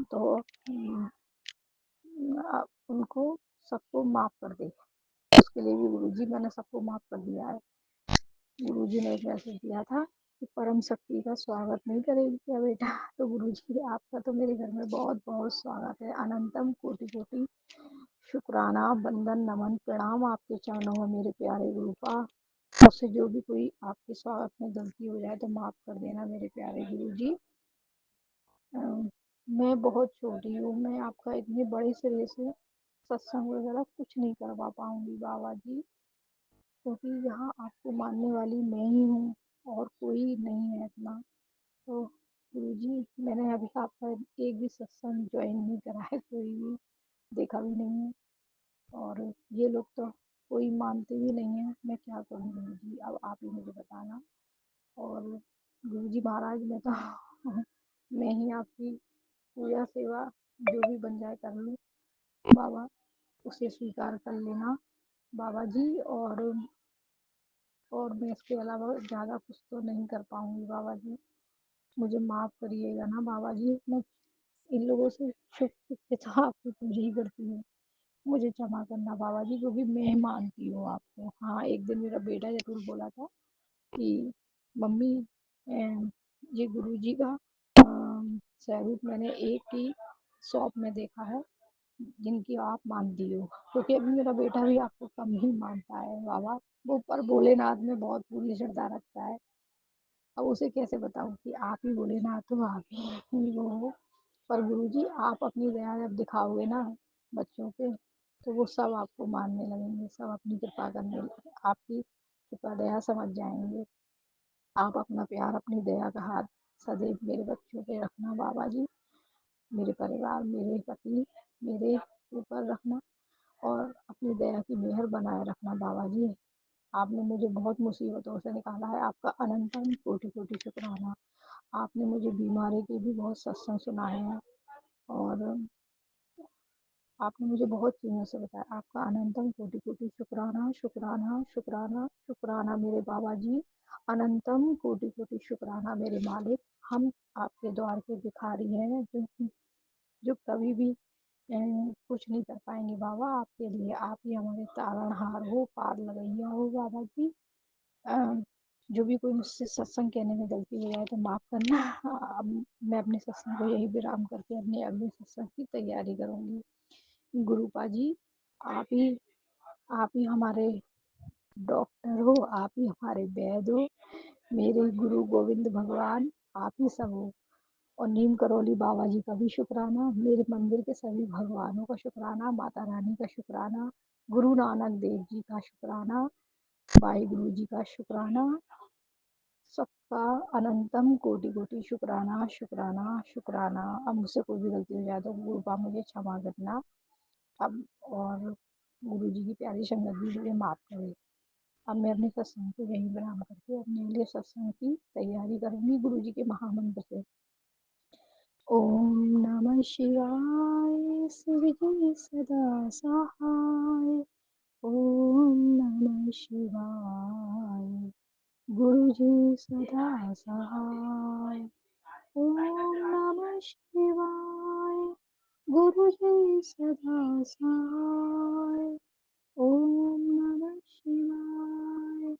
तो उनको सबको माफ़ कर दे। उसके लिए भी गुरुजी मैंने सबको माफ़ कर दिया है। गुरुजी ने एक मैसेज दिया था कि परम शक्ति का स्वागत नहीं करेगी क्या बेटा? तो गुरुजी आपका तो मेरे घर में बहुत बहुत स्वागत है। अनंतम कोटि कोटि शुक्राना, वंदन, नमन, प्रणाम आपके चरणों में मेरे प्यारे गुरुपा। मुझसे जो भी कोई आपके स्वागत में गलती हो जाए तो माफ़ कर देना मेरे प्यारे गुरुजी। मैं बहुत छोटी हूँ, मैं आपका इतने बड़े सिरे से सत्संग वगैरह कुछ नहीं करवा पाऊँगी बाबा जी, क्योंकि यहाँ आपको मानने वाली मैं ही हूँ और कोई नहीं है इतना। तो गुरुजी मैंने अभी आपका एक भी सत्संग ज्वाइन नहीं करा है, कोई भी देखा भी नहीं है, और ये लोग तो कोई मानते भी नहीं है। मैं क्या करूँ गुरुजी, अब आप ही मुझे बताना। और गुरुजी महाराज मैं तो मैं ही आपकी पूजा सेवा जो भी बन जाए कर लूँ बाबा, उसे स्वीकार कर लेना बाबा जी। और मैं इसके अलावा ज़्यादा कुछ तो नहीं कर पाऊँगी बाबा जी, मुझे माफ़ करिएगा ना बाबा जी। मैं इन लोगों से छुप छुप के तो आपकी पूजा ही करती हूँ, मुझे क्षमा करना बाबा जी, क्योंकि मैं मानती हूँ आपको। हाँ, एक दिन मेरा बेटा ज़रूर बोला था कि मम्मी ये गुरुजी का स्वरूप मैंने एक ही शॉप में देखा है जिनकी आप मानती हो, क्योंकि अभी मेरा बेटा भी आपको कम ही मानता है बाबा। वो पर भोलेनाथ में बहुत पूरी श्रद्धा रखता है। अब उसे कैसे बताऊँ कि आप ही भोलेनाथ हो, आप ही वो हो। पर गुरुजी आप अपनी दया जब दिखाओगे ना बच्चों पे, तो वो सब आपको मानने लगेंगे, सब अपनी कृपा करने लगे, आपकी कृपा दया समझ जाएंगे। आप अपना प्यार, अपनी दया का हाथ सदैव मेरे बच्चों पे रखना बाबा जी, मेरे परिवार, मेरे पति, मेरे ऊपर रखना और अपनी दया की मेहर बनाए रखना बाबा जी। आपने मुझे बहुत मुसीबतों से निकाला है, आपका अनंतम कोटि कोटि शुक्राना। आपने मुझे बीमारी के भी बहुत सत्संग सुनाए हैं और आपने मुझे बहुत चीज़ों से बताया। आपका अनंतम कोटि कोटि शुक्राना, शुक्राना, शुक्राना, शुक्राना मेरे बाबा जी। अनंतम कोटि कोटि शुक्राना मेरे मालिक। हम आपके द्वार के भिखारी हैं जो जो कभी भी कुछ नहीं कर पाएंगे बाबा आपके लिए। आप ही हमारे तारणहार हो, पार लगैया हो बाबा जी। अ, जो भी कोई मुझसे सत्संग कहने में गलती हो जाए तो माफ़ करना। अब मैं अपने सत्संग को यही विराम करके अपने अगले सत्संग की तैयारी करूँगी। गुरुपा जी, आप ही आप ही हमारे डॉक्टर हो, आप ही हमारे वैद्य हो, मेरे गुरु गोविंद भगवान आप ही सब हो। और नीम करौली बाबा जी का भी शुक्राना, मेरे मंदिर के सभी भगवानों का शुक्राना, माता रानी का शुक्राना, गुरु नानक देव जी का शुक्राना, वाहे गुरु जी का शुक्राना, सबका अनंतम कोटि कोटि शुक्राना, शुक्राना, शुक्राना। अब मुझसे कोई भी गलती हो जाए तो गुरुपा मुझे क्षमा करना अब, और गुरु जी की प्यारी संगत भी मुझे माफ़ करे। अब मैं अपने सत्संग को यहीं विराम करके अपने लिए सत्संग की तैयारी करूंगी गुरु जी के महामंत्र से। ओम नमः शिवाय शिव जी सदा सहाय। ओम नमः शिवाय गुरु जी सदा सहाय। ओम नमः शिवाय गुरु जी सदा सहाय। ओम नमः शिवाय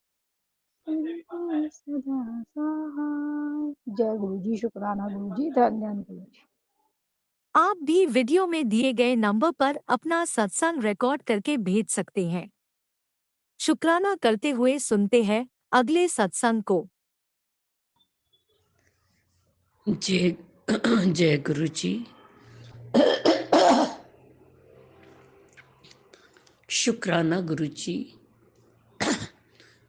गुरु जी सदा सहाय। जय गुरु जी। शुक्राना गुरु जी। धन धन गुरु जी। आप भी वीडियो में दिए गए नंबर पर अपना सत्संग रिकॉर्ड करके भेज सकते हैं। शुक्राना करते हुए सुनते हैं अगले सत्संग को। जय जय गुरु जी। शुक्राना गुरु जी।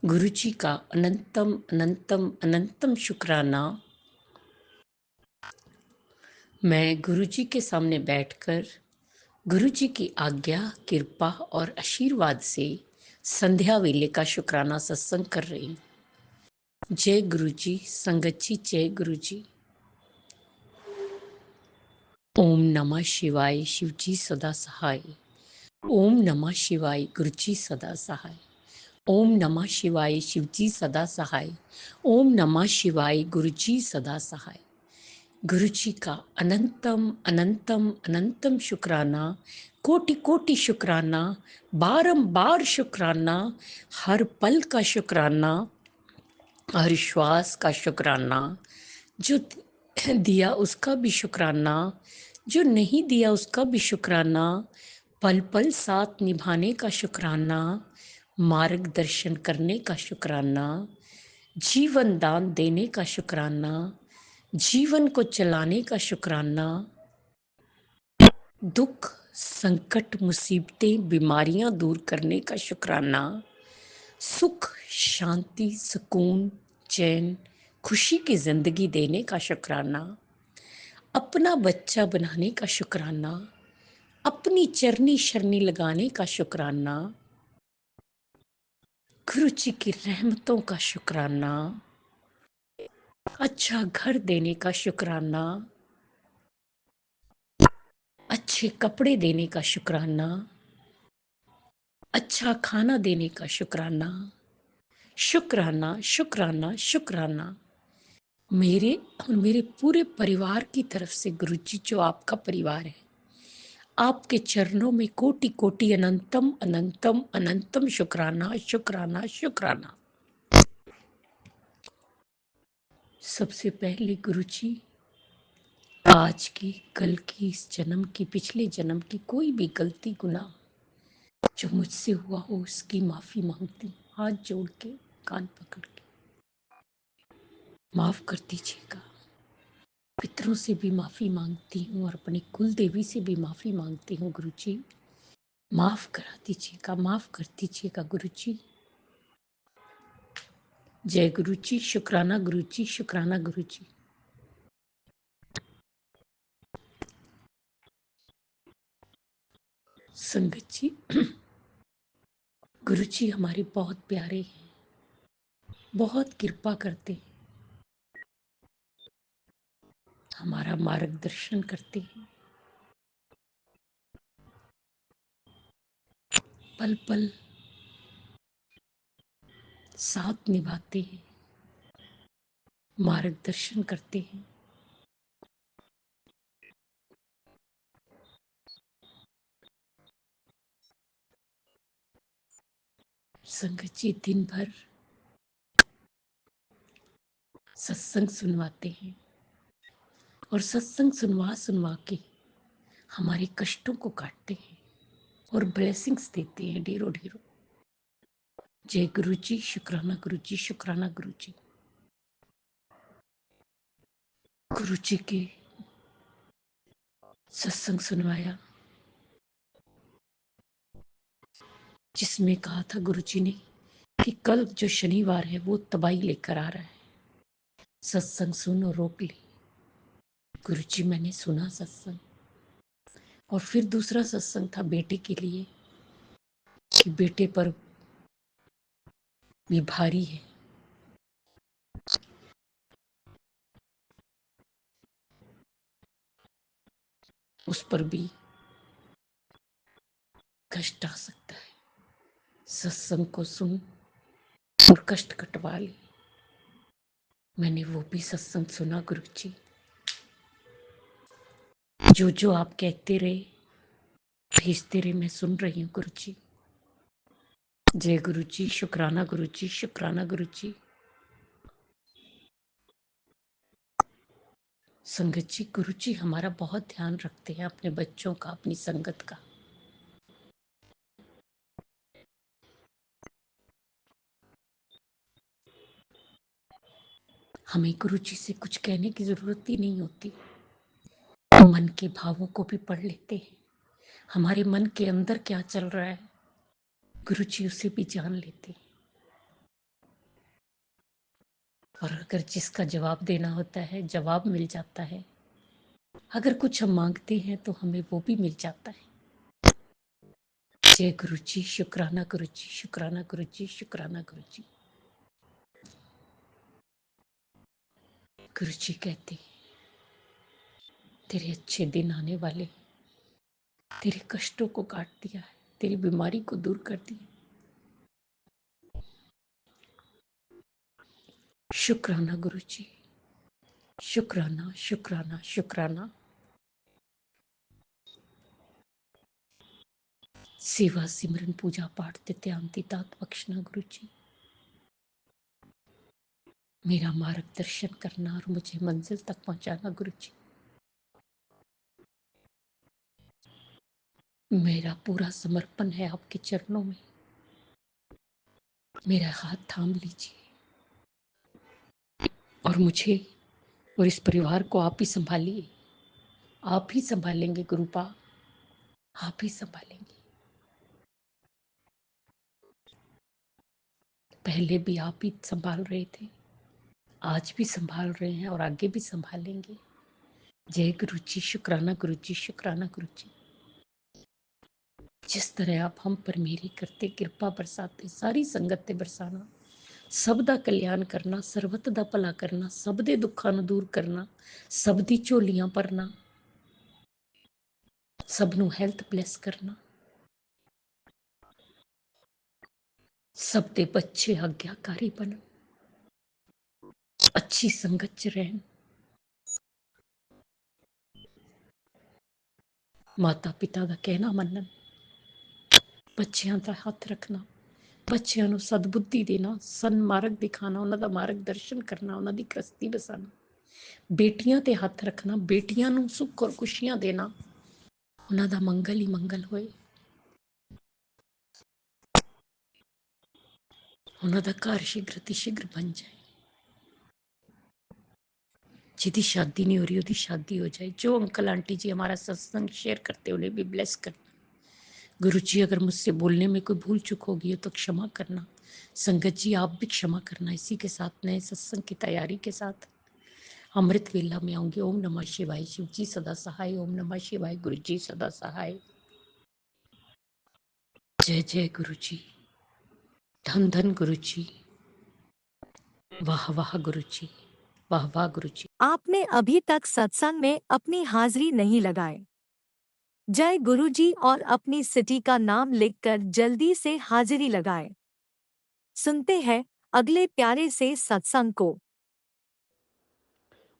गुरु जी का अनंतम अनंतम अनंतम शुक्राना। मैं गुरु जी के सामने बैठकर गुरु जी की आज्ञा, कृपा और आशीर्वाद से संध्या वेले का शुक्राना सत्संग कर रही हूँ। जय गुरु जी। संगत जी जय गुरु जी। ओम नमः शिवाय शिव जी सदा सहाय। ओम नमः शिवाय गुरु जी सदा सहाय। ओम नमः शिवाय शिव जी सदा सहाय। ओम नमः शिवाय गुरु जी सदा सहाय। गुरु जी का अनंतम अनंतम अनंतम शुक्राना, कोटि कोटि शुक्राना, बारंबार शुक्राना, हर पल का शुक्राना, हर श्वास का शुक्राना, जो दिया उसका भी शुक्राना, जो नहीं दिया उसका भी शुक्राना, पल पल साथ निभाने का शुक्राना, मार्गदर्शन करने का शुक्राना, जीवन दान देने का शुक्राना, जीवन को चलाने का शुक्राना, दुख संकट मुसीबतें बीमारियां दूर करने का शुक्राना, सुख शांति सुकून चैन खुशी की जिंदगी देने का शुक्राना, अपना बच्चा बनाने का शुक्राना, अपनी चरनी शरनी लगाने का शुक्राना, गुरु जी की रहमतों का शुक्राना, अच्छा घर देने का शुक्राना, अच्छे कपड़े देने का शुक्राना, अच्छा खाना देने का शुक्राना, शुक्राना शुक्राना शुक्राना। मेरे और मेरे पूरे परिवार की तरफ से गुरु जी, जो आपका परिवार है, आपके चरणों में कोटि कोटि अनंतम अनंतम अनंतम शुक्राना शुक्राना शुक्राना। सबसे पहले गुरु जी, आज की कल की इस जन्म की पिछले जन्म की कोई भी गलती गुनाह जो मुझसे हुआ हो उसकी माफी मांगती हूँ, हाथ जोड़ के कान पकड़ के माफ कर दीजिएगा। पितरों से भी माफी मांगती हूँ और अपनी कुल देवी से भी माफी मांगती हूँ। गुरु जी माफ करा दीजिएगा, माफ कर दीजिएगा गुरु जी। जय गुरु जी। शुक्राना गुरु जी। शुक्राना गुरु जी। संगत जी, गुरु जी हमारे बहुत प्यारे हैं, बहुत कृपा करते हैं, हमारा मार्गदर्शन करते हैं, पल पल साथ निभाते हैं, मार्गदर्शन करते हैं। संगत जी दिन भर सत्संग सुनवाते हैं और सत्संग सुनवा सुनवा के हमारे कष्टों को काटते हैं और ब्लेसिंग्स देते हैं ढेरों ढेरों। जय गुरु जी। शुक्राना गुरु जी। शुक्राना गुरु जी। गुरु जी के सत्संग सुनवाया जिसमें कहा था गुरु जी ने कि कल जो शनिवार है वो तबाही लेकर आ रहा है, सत्संग सुन और रोक ले। गुरु जी मैंने सुना सत्संग, और फिर दूसरा सत्संग था बेटे के लिए कि बेटे पर भी भारी है। उस पर भी कष्ट आ सकता है। सत्संग को सुन और कष्ट कटवा ले। मैंने वो भी सत्संग सुना गुरुजी। जो जो आप कहते रहे, भेजते रहे, मैं सुन रही हूँ गुरुजी। जय गुरुजी, शुक्राना गुरुजी, शुक्राना गुरुजी। संगत जी, गुरुजी हमारा बहुत ध्यान रखते हैं, अपने बच्चों का, अपनी संगत का। हमें गुरुजी से कुछ कहने की जरूरत ही नहीं होती। मन के भावों को भी पढ़ लेते हैं। हमारे मन के अंदर क्या चल रहा है, गुरुजी उसे भी जान लेते हैं। और अगर जिसका जवाब देना होता है, जवाब मिल जाता है। अगर कुछ हम मांगते हैं तो हमें वो भी मिल जाता है। जय गुरुजी, शुक्राना गुरुजी, शुक्राना गुरुजी, शुक्राना गुरुजी। गुरुजी कहते हैं, तेरे अच्छे दिन आने वाले, तेरे कष्टों को काट दिया है, तेरी बीमारी को दूर कर दिया। शुक्राना गुरुजी, शुक्राना, शुक्राना, शुक्राना। सेवा सिमरन पूजा पाठ नित्यांति दात बख्शना गुरुजी। मेरा मार्गदर्शन करना और मुझे मंजिल तक पहुंचाना गुरुजी। मेरा पूरा समर्पण है आपके चरणों में। मेरा हाथ थाम लीजिए और मुझे और इस परिवार को आप ही संभालिए। आप ही संभालेंगे गुरुपा, आप ही संभालेंगे। पहले भी आप ही संभाल रहे थे, आज भी संभाल रहे हैं और आगे भी संभालेंगे। जय गुरुजी, शुक्राना गुरुजी, शुक्राना गुरुजी। जिस तरह आप हम पर मेरी करते, कृपा बरसाते, सारी संगत ते बरसाना, सब दा कल्याण करना, सर्वत दा भला करना, सब दे दुखां नूं दूर करना, सब दी झोलियां भरना, सब नूं हेल्थ ब्लेस करना, सब दे बच्चे आग्याकारी बनन, अच्छी संगत च रहन, माता पिता दा कहना मनन, बच्चियां दा हथ रखना, बच्चियां नूं सदबुद्धि देना, सनमार्ग दिखाना, उन्हां दा मार्गदर्शन करना, उन्हां दी कृस्ती बसाना, बेटियां ते हथ रखना, बेटियां नूं सुख और खुशियां देना, उन्हां दा मंगल ही मंगल होए, उन्हां दा घर शीघ्र अतिशीघ्र बन जाए। जिदी शादी नहीं हो रही उसकी शादी हो जाए। जो अंकल आंटी जी हमारा सत्संग शेयर करते उन्हें भी ब्लेस करना। गुरु जी अगर मुझसे बोलने में कोई भूल चूक होगी तो क्षमा करना। संगत जी आप भी क्षमा करना। इसी के साथ नए सत्संग की तैयारी के साथ अमृत वेला में आऊंगी। ओम नमः शिवाय। शिव जी सदा सहाय। ओम नमः शिवाय। गुरु जी सदा सहाय। जय जय गुरु जी। धन धन गुरु जी। वाह वाह गुरु जी। वाह वाह गुरु जी। आपने अभी तक सत्संग में अपनी हाजिरी नहीं लगाए। जय गुरुजी और अपनी सिटी का नाम लिखकर जल्दी से हाजिरी लगाएं। सुनते हैं अगले प्यारे से सत्संग को।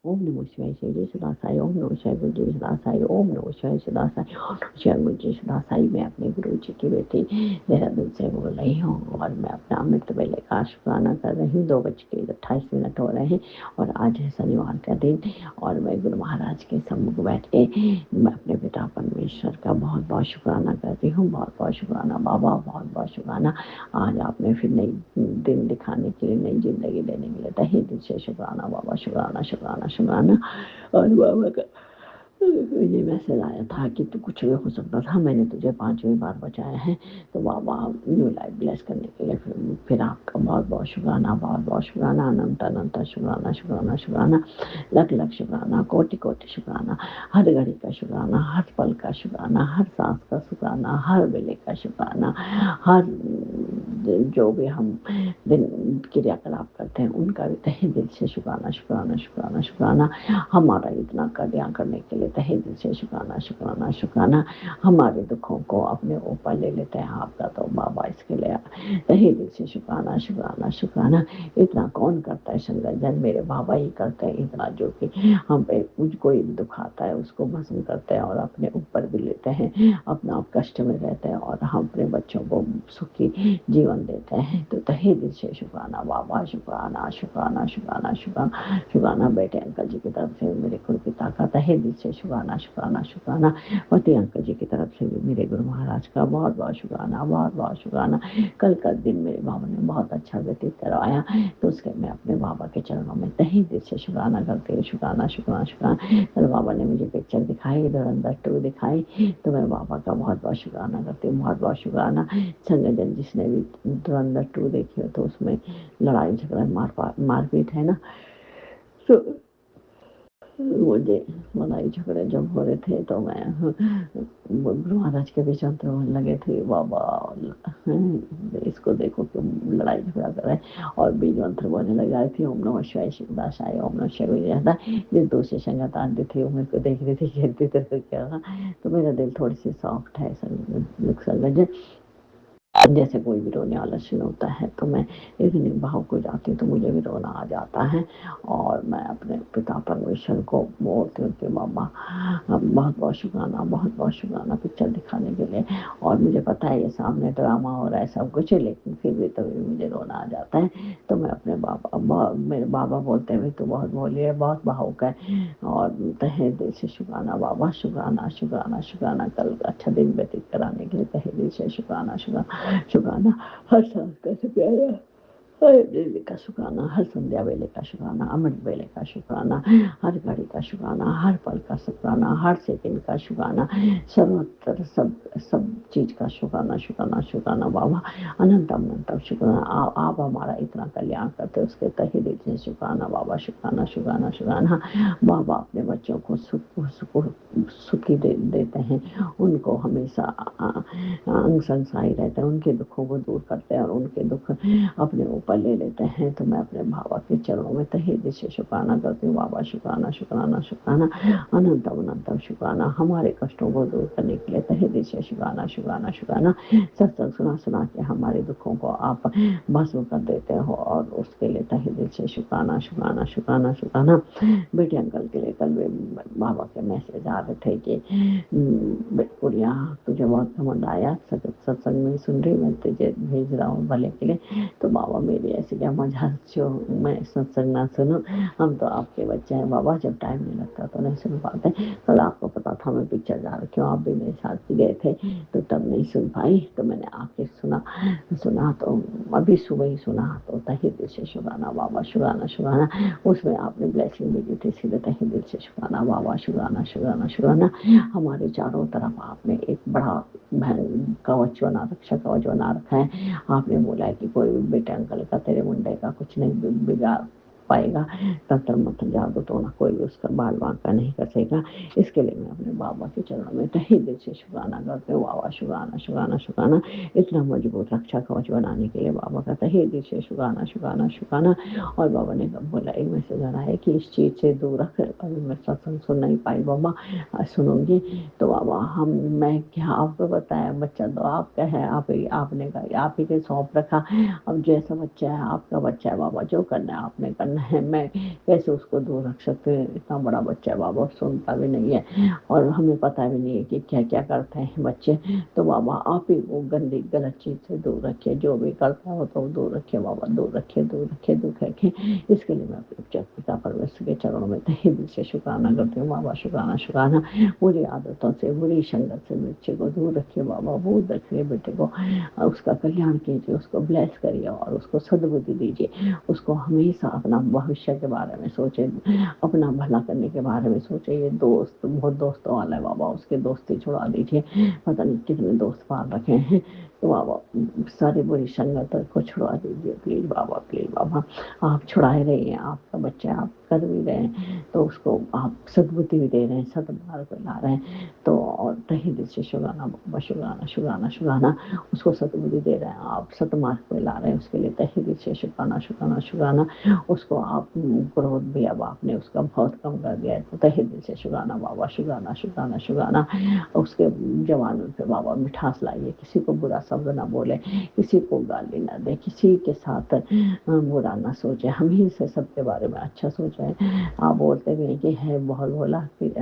ओम नमो शिवाय। शिव जी सदा साई। ओम नमो शिवाय। गुरु जी सदा साई। ओम नमो शिवाय सदा साई। ओम नमो शिवाय। गुरु जी सदा साई। मैं अपने गुरु जी की बेटी देहरादून से बोल रही हूँ और मैं अपना अमृत वेले का शुक्राना कर रही हूँ। 2:28 हो रहे हैं और आज है शनिवार का दिन और मैं गुरु महाराज के सम्मुख बैठ के मैं अपने पिता परमेश्वर का बहुत बहुत शुक्राना करती हूँ। बहुत बहुत शुक्राना बाबा, बहुत बहुत शुक्राना। आज आपने फिर नई दिन दिखाने के लिए, नई जिंदगी देने के लिए तहे दिल से शुक्राना बाबा। शुक्राना शुक्राना शुक्राना। और बाबा का मुझे मैसेज आया था कि तू कुछ भी हो सकता था, मैंने तुझे 5वीं बार बचाया है। तो बाबा न्यू लाइफ ब्लेस करने के लिए फिर आपका बहुत बहुत शुक्राना, बहुत बहुत शुक्राना, अनंत अनंत शुक्राना, शुक्राना शुक्राना, लख लख शुक्राना, कोटि कोटि शुक्राना, हर घड़ी का शुक्राना, हर पल का शुक्राना, हर सांस का शुक्राना, हर वेले का शुक्राना, हर जो भी हम दिन क्रियाकलाप करते हैं उनका भी तहे दिल से शुक्राना, शुक्राना शुक्राना शुक्राना। हमारा इतना कल्याण करने के लिए तहे दिल से शुक्राना, शुक्राना शुक्राना। हमारे दुखों को अपने ऊपर ले लेते हैं आपका, तो बाबा इसके लिए तहे दिल से शुक्राना, शुक्राना शुक्राना। इतना कौन करता है संगत जन, मेरे बाबा ही करते हैं इतना, जो कि हम पे कुछ कोई दुख आता है उसको भस्म करते हैं और अपने ऊपर भी लेते हैं, अपना आप कष्ट में रहते हैं और हम अपने बच्चों को सुखी जीवन देते हैं। तो तहे दिल से शुक्राना बाबा, शुक्राना शुक्राना शुक्राना शुक्राना शुक्राना। बेटे अंकल जी की तरफ से मेरे गुरु पिता का तहे दिल से शुक्राना, शुक्राना शुक्राना। पति अंकल जी की तरफ से भी मेरे गुरु महाराज का बहुत बहुत शुक्राना, बहुत बहुत शुक्राना। कल का दिन मेरे बाबा ने बहुत अच्छा व्यतीत करवाया, तो उसके मैं अपने बाबा के चरणों में तहे दिल से शुक्राना करती हूँ, शुक्राना शुक्राना शुक्राना। कल बाबा ने मुझे पिक्चर दिखाई, धुरंधर 2 दिखाई, तो मैं बाबा का बहुत बहुत शुक्राना करती हूँ, बहुत बहुत शुक्राना। संगठन जिसने भी धुरंधर 2 देखी हो तो उसमें लड़ाई झगड़ा मारपीट है ना, तो मुझे लड़ाई झगड़े जब हो रहे थे तो मैं गुरु महाराज के बीच अंतर होने लगे थे, बाबा इसको देखो क्यों लड़ाई झगड़ा कर रहे हैं, और बीज मंत्र बोलने लग जाती थी, ओम नमः शिवाय शिवदास आए, ओम नमः शिवाय रहता। जिस दूसरी संगत आती थी वो मेरे को देख रही थी, कहती तो क्या, तो मेरा दिल थोड़ी सी सॉफ्ट है संगत। जैसे कोई भी रोने वाला सीन होता है तो मैं इतनी भावुक हो जाती हूँ, तो मुझे भी रोना आ जाता है, और मैं अपने पिता परमेश्वर को बोलती हूँ कि बाबा बहुत बहुत शुक्राना, बहुत बहुत शुक्राना पिक्चर दिखाने के लिए। और मुझे पता है ये सामने ड्रामा हो रहा है सब कुछ, लेकिन फिर भी तभी मुझे रोना आ जाता है। तो मैं अपने मेरे बाबा बोलते हैं तो बहुत बोली है, बहुत भावुक है, और तहे दिल से शुक्राना बाबा, शुक्राना शुक्राना शुक्राना। कल अच्छा दिन व्यतीत कराने के लिए तहे दिल से शुक्राना शुक्राना शुक्राना। हर सांस का शुक्राना, हर दिन का शुक्राना, हर संध्या वेले का शुक्राना, अमृत वेले का शुक्राना, हर घड़ी का शुक्राना, हर पल का शुक्राना, हर सेकंड का शुक्राना, सर्वत्र सब सब चीज का शुक्राना, शुक्राना शुक्राना बाबा, अनंत अनंत शुक्राना। आप हमारा इतना कल्याण करते हो, उसके तहे दिल से शुक्राना बाबा, शुक्राना शुक्राना शुक्राना। बाबा अपने बच्चों को सुखी देते हैं, उनको हमेशा अंग संग रहते हैं, उनके दुखों को दूर करते हैं और उनके दुख अपने ऊपर ले लेते हैं। तो मैं अपने बाबा के चरणों में तहे दिल से शुक्राना करती हूँ बाबा, शुक्राना शुक्राना शुक्राना, अनंत अनंत शुक्राना। हमारे कष्टों को दूर करने के लिए तहे दिल से शुक्राना, शुक्राना शुक्राना। सत्संग सुना सुना के हमारे दुखों को आप भस्म कर देते हो, और उसके लिए तहे दिल से शुक्राना, शुक्राना शुक्राना शुक्राना। बेटे अंकल के लिए कल बाबा के मैसेज आ रहे थे कि बेटपुरिया तुझे बहुत घमंड आया, सत्संग में सुन रही, मैं तुझे भेज रहा हूँ भले के लिए। तो बाबा मेरी ऐसी क्या मजाक जो मैं सत्संग ना सुनूं, हम तो आपके बच्चे हैं बाबा, जब टाइम नहीं लगता तो नहीं सुन पाते। कल आपको पता था मैं पिक्चर जा रही हूँ, आप भी मेरे साथ गए थे, तो तब नहीं सुन पाई, तो मैंने आके सुना तो अभी सुबह ही सुना, तो तहे दिल से शुक्राना बाबा, शुक्राना शुक्राना। उसमें आपने ब्लेसिंग भी दी थी, सीधे तहे दिल से शुक्राना बाबा, शुक्राना शुक्राना शुक्राना। हमारे चारों तरफ आपने एक बड़ा कवच बना, रक्षा कवच बना रखा है। आपने बोला है कि कोई भी बेटे अंकल का, तेरे मुंडे का कुछ नहीं बिगाड़ पाएगा, तंत्र मंत्र जादू टोना कोई भी उसका बाल बांका नहीं कर सकेगा। इसके लिए मैं अपने बाबा के चरणों में तहे दिल से शुक्राना करते हूँ बाबा, शुक्राना शुक्राना शुक्राना। इतना मजबूत रक्षा कवच बनाने के लिए बाबा का तहे दिल से शुक्राना, शुक्राना शुक्राना। और बाबा ने बोला एक मैसेज आ रहा है कि इस चीज से दूर रख, अभी मैं सत्संग सुन नहीं पाई बाबा, सुनूंगी। तो बाबा मैं क्या आपको बताया, बच्चा तो आपका है, आपने कहा आप ही के सौंप रखा। अब जैसा बच्चा है आपका बच्चा है बाबा, जो करना है आपने करना है, मैं कैसे उसको दूर रख सकते हैं। इतना बड़ा बच्चा है बाबा, सुनता भी नहीं है, और हमें पता भी नहीं है कि क्या क्या करते हैं बच्चे। तो बाबा आप ही वो गंदी गलत चीज से दूर रखिए, जो भी करता हो तो दूर रखिए बाबा, दूर रखिए दूर रखिए दूर रखिए। इसके लिए मैं अपने पिता परमेश्वर के चरणों में तहे दिल से शुक्राना करती हूँ बाबा, शुक्राना शुक्राना। बुरी आदतों से, बुरी संगत से बच्चे को दूर रखिए बाबा, बहुत रखिए बेटे को, उसका कल्याण कीजिए, उसको ब्लेस करिए और उसको सद्बुद्धि दीजिए, उसको हमेशा अपना भविष्य के बारे में सोचे, अपना भला करने के बारे में सोचे। ये दोस्त बहुत दोस्तों वाला है बाबा, उसके दोस्ती छुड़ा दीजिए। पता नहीं कितने दोस्त पाल रखे हैं, तो बाबा सारी बुरी संगत को छुड़ा दीजिए प्लीज बाबा, प्लीज बाबा। आप छुड़ाए रही हैं, आपका बच्चा आप कर भी रहे हैं, तो उसको आप सद्बुद्धि भी दे रहे हैं, सद्मार्ग पे ला रहे हैं। तो और तहे दिल से शुगाना बाबा, शुगाना शुगाना शुगाना, उसको सद्बुद्धि दे रहे हैं आप, सतमार्ग पे ला रहे हैं, उसके लिए तहे दिल से शुगाना शुगाना शुगाना। उसको आप क्रोध भी अब आपने उसका बहुत कम कर दिया है, तो तहे दिल से शुगाना बाबा, शुगाना शुगाना शुगाना। उसके जवानों पे बाबा मिठास लाइए, किसी को बुरा शब्द ना बोले, किसी को गाली ना दे, किसी के साथ बुरा ना सोचे, हम ही से सबके बारे में अच्छा सोचे। आप बोलते भी हैं कि है बहुत बोला कि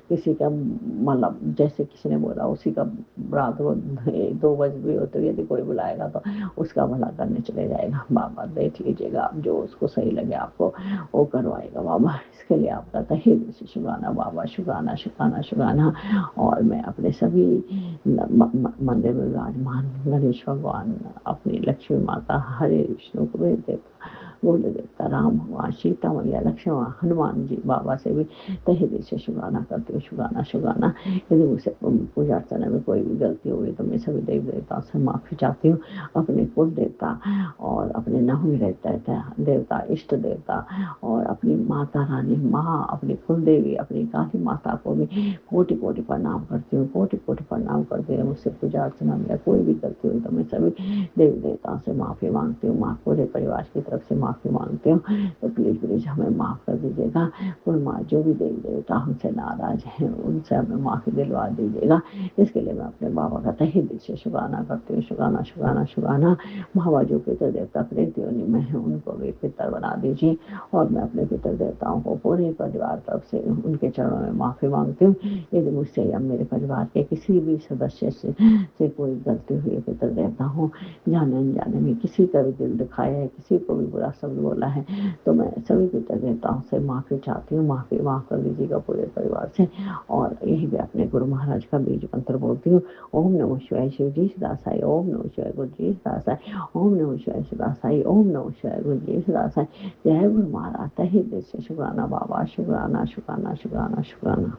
किसी का मतलब जैसे किसी ने बोला उसी का रात को 2 बज भी हो, तो यदि कोई बुलाएगा तो उसका भला करने चले जाएगा। बाबा देख लीजिएगा, आप जो उसको सही लगे आपको वो करवाएगा बाबा। इसके लिए आपका तहे दिल से शुक्राना बाबा, शुक्राना शुक्राना शुक्राना। और मैं अपने सभी मंदिर में विराजमान गणेश भगवान, अपनी लक्ष्मी माता, हरे विष्णु कुबेर देवता, बोल देवता, राम भगवान, सीता मैया, लक्ष्मण, हनुमान जी बाबा से भी तहे दिल से शुक्राना करती हूँ, शुक्राना शुक्राना। यदि मुझसे पूजा अर्चना में कोई भी गलती हुई तो मैं सभी देव देवताओं से माफ़ी चाहती हूँ। अपने कुल देवता और अपने नवमी देवता, इष्ट देवता और अपनी माता रानी माँ, अपनी कुल देवी, अपनी काली माता को भी कोटि कोटि प्रणाम करती हूँ, कोटि कोटि प्रणाम करती हूँ। मुझसे पूजा अर्चना में कोई भी गलती हुई तो मैं सभी देवी देवताओं से माफ़ी मांगती हूँ, माँ पूरे परिवार की तरफ से माफ़ी मांगती हूँ। तो प्लीज़ प्लीज़ हमें माफ़ कर दीजिएगा। कोई माँ जो भी देवी देवता हमसे नाराज हैं उनसे हमें माफ़ी दिलवा दीजिएगा। इसके लिए मैं अपने बाबा का तहे दिल से शुक्राना करती हूँ, शुक्राना शुक्राना शुक्राना। बाबा जो पितर देवता प्रेत योनि में है उनको भी पितर बना दीजिए। और मैं अपने पितर देवताओं को पूरे परिवार तरफ से उनके चरणों में माफ़ी मांगती हूँ। यदि मुझसे या मेरे परिवार के किसी भी सदस्य से कोई गलती हुई है, पितर देवता हो जाने अनजाने में किसी का भी दिल दुखाया है, किसी को भी बुरा शब्द बोला है, तो मैं सभी पितर देवताओं से माफ़ी चाहती हूँ। माफ़ी माफ़ कर दीजिएगा पूरे परिवार से। और यही भी अपने गुरु महाराज का बीज मंत्र बोलती हूँ, ओम नमः शिवाय शिव जी सदासाई, ओम नमः शिवाय गुरु जी सदासाई, ओम नमः शिवाय सदासाई, ओम नमः शिवाय गुरु जी सदासाई। जय गुरु महाराज, तहे दिल से शुक्राना बाबा, शुक्राना शुक्राना शुक्राना शुक्राना।